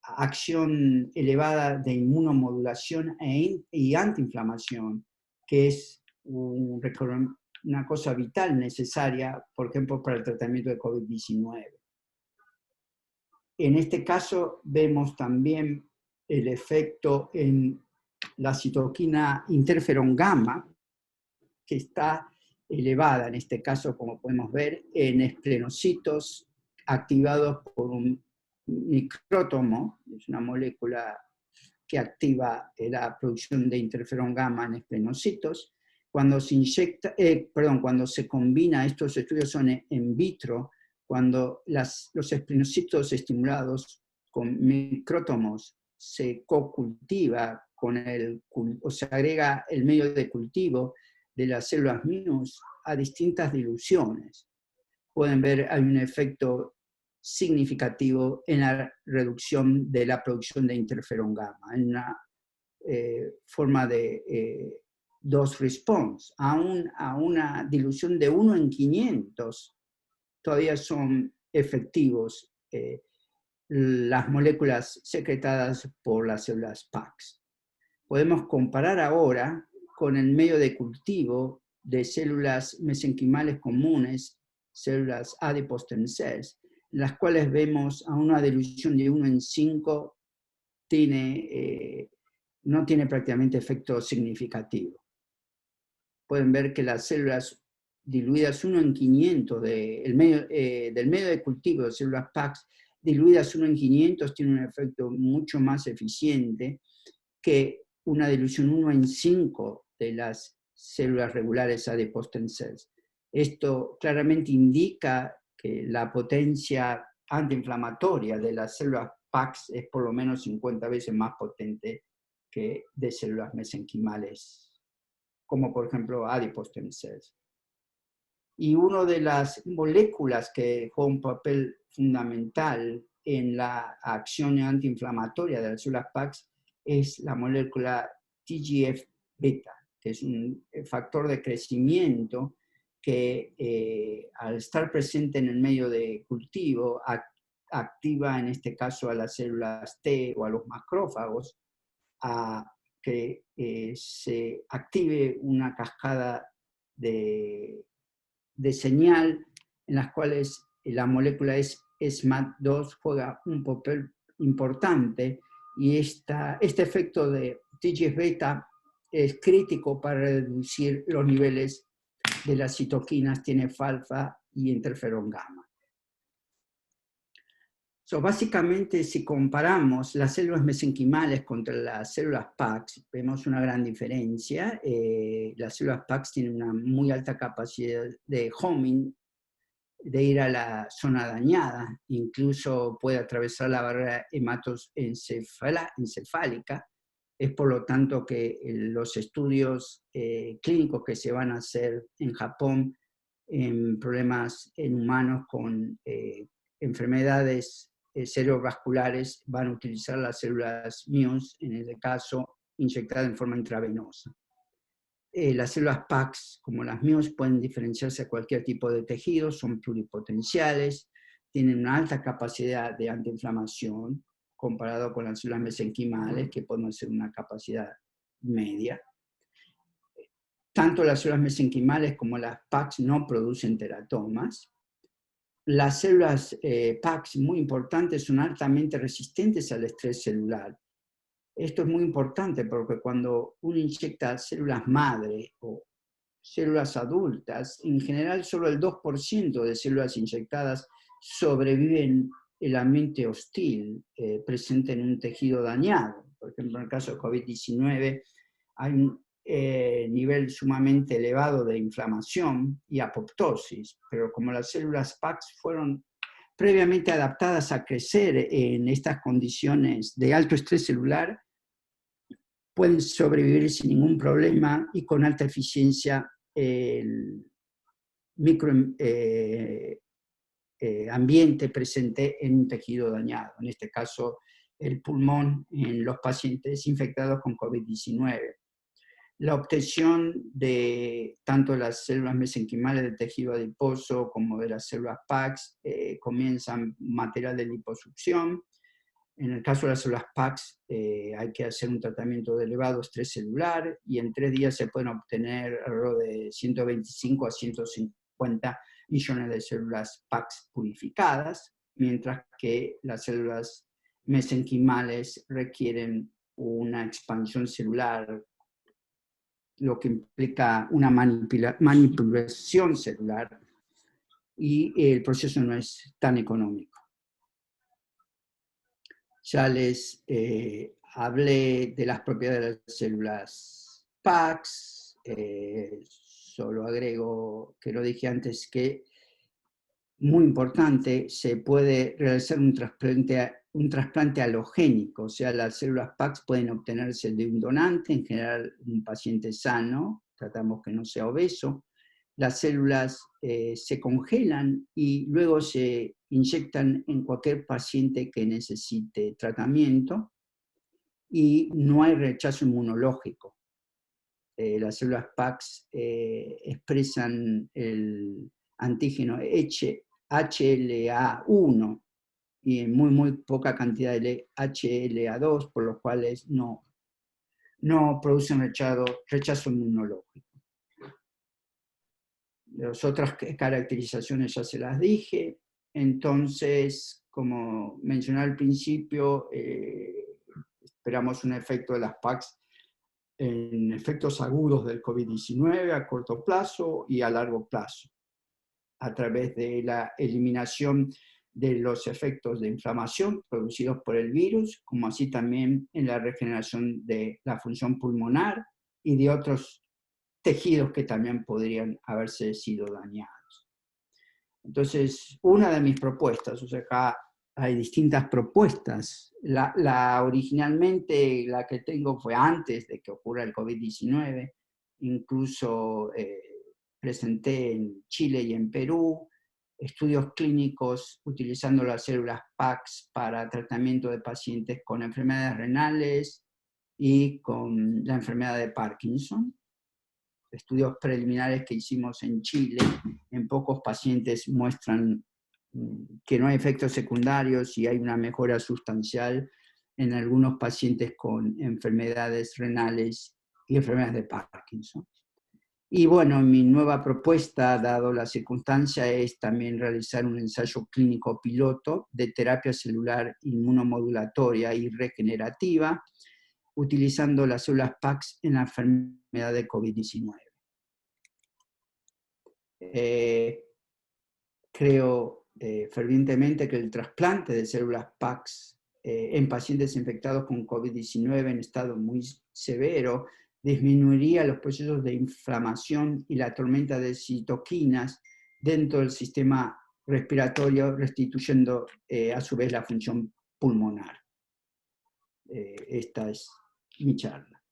acción elevada de inmunomodulación y antiinflamación, que es una cosa vital necesaria, por ejemplo, para el tratamiento de COVID-19. En este caso vemos también el efecto en la citoquina interferón gamma, que está elevada, en este caso, como podemos ver, en esplenocitos activados por un micrótomo, es una molécula que activa la producción de interferón gamma en esplenocitos. Cuando se inyecta, cuando se combina, estos estudios son en vitro, cuando los esplenocitos estimulados con micrótomos se cocultiva o se agrega el medio de cultivo de las células Muse a distintas diluciones. Pueden ver, hay un efecto significativo en la reducción de la producción de interferón gamma, en una forma de dose response. A una dilución de 1 en 500 todavía son efectivos las moléculas secretadas por las células PAX. Podemos comparar ahora con el medio de cultivo de células mesenquimales comunes, células adipose stem cells, en las cuales vemos a una dilución de 1 en 5 no tiene prácticamente efecto significativo. Pueden ver que las células diluidas 1 en 500 del medio de cultivo de células PAX, diluidas 1 en 500, tienen un efecto mucho más eficiente que una dilución 1 en 5 de las células regulares adipose stem cells. Esto claramente indica que la potencia antiinflamatoria de las células PAX es por lo menos 50 veces más potente que de células mesenquimales, como por ejemplo adipose stem cells. Y una de las moléculas que juega un papel fundamental en la acción antiinflamatoria de las células PAX es la molécula TGF-beta, que es un factor de crecimiento que al estar presente en el medio de cultivo activa en este caso a las células T o a los macrófagos a que se active una cascada de señal en las cuales la molécula SMAD2 juega un papel importante, y este efecto de TGF-beta es crítico para reducir los niveles de las citoquinas TNF-alfa y interferón gamma. Básicamente, si comparamos las células mesenquimales contra las células PAX, vemos una gran diferencia. Las células PAX tienen una muy alta capacidad de homing, de ir a la zona dañada, incluso puede atravesar la barrera hematoencefálica. Es por lo tanto que los estudios clínicos que se van a hacer en Japón en problemas en humanos con enfermedades cerebrovasculares van a utilizar las células MUNS, en este caso inyectadas en forma intravenosa. Las células PAX, como las MUNS, pueden diferenciarse a cualquier tipo de tejido, son pluripotenciales, tienen una alta capacidad de antiinflamación, comparado con las células mesenquimales, que pueden ser una capacidad media. Tanto las células mesenquimales como las PAX no producen teratomas. Las células PAX, muy importantes, son altamente resistentes al estrés celular. Esto es muy importante porque cuando uno inyecta células madre o células adultas, en general solo el 2% de células inyectadas sobreviven el ambiente hostil presente en un tejido dañado. Por ejemplo, en el caso de COVID-19 hay un nivel sumamente elevado de inflamación y apoptosis, pero como las células PAX fueron previamente adaptadas a crecer en estas condiciones de alto estrés celular, pueden sobrevivir sin ningún problema y con alta eficiencia el microambiente presente en un tejido dañado, en este caso el pulmón en los pacientes infectados con COVID-19. La obtención de tanto las células mesenquimales del tejido adiposo como de las células PAX comienzan material de liposucción. En el caso de las células PAX hay que hacer un tratamiento de elevado estrés celular y en 3 días se pueden obtener alrededor de 125 a 150 millones de células PAX purificadas, mientras que las células mesenquimales requieren una expansión celular, lo que implica una manipulación celular, y el proceso no es tan económico. Ya les hablé de las propiedades de las células PAX, solo agrego que lo dije antes, que muy importante, se puede realizar un trasplante halogénico, o sea, las células PAX pueden obtenerse de un donante, en general un paciente sano, tratamos que no sea obeso. Las células se congelan y luego se inyectan en cualquier paciente que necesite tratamiento y no hay rechazo inmunológico. Las células PAX expresan el antígeno HLA1 y en muy poca cantidad de HLA2, por lo cual no producen rechazo inmunológico. Las otras caracterizaciones ya se las dije. Entonces, como mencioné al principio, esperamos un efecto de las PAX en efectos agudos del COVID-19 a corto plazo y a largo plazo, a través de la eliminación de los efectos de inflamación producidos por el virus, como así también en la regeneración de la función pulmonar y de otros tejidos que también podrían haberse sido dañados. Entonces, una de mis propuestas, o sea, acá hay distintas propuestas. Originalmente la que tengo fue antes de que ocurra el COVID-19, incluso presenté en Chile y en Perú estudios clínicos utilizando las células PAX para tratamiento de pacientes con enfermedades renales y con la enfermedad de Parkinson. Estudios preliminares que hicimos en Chile, en pocos pacientes muestran que no hay efectos secundarios y hay una mejora sustancial en algunos pacientes con enfermedades renales y enfermedades de Parkinson. Y bueno, mi nueva propuesta, dado la circunstancia, es también realizar un ensayo clínico piloto de terapia celular inmunomodulatoria y regenerativa, utilizando las células PAX en la enfermedad de COVID-19. Creo fervientemente que el trasplante de células PAX en pacientes infectados con COVID-19 en estado muy severo disminuiría los procesos de inflamación y la tormenta de citoquinas dentro del sistema respiratorio, restituyendo a su vez la función pulmonar. Esta es mi charla.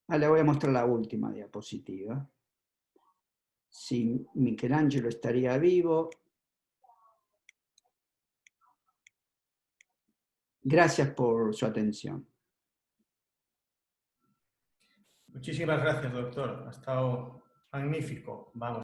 Le voy a mostrar la última diapositiva. Si Michelangelo estaría vivo. Gracias por su atención. Muchísimas gracias, doctor. Ha estado magnífico. Vamos.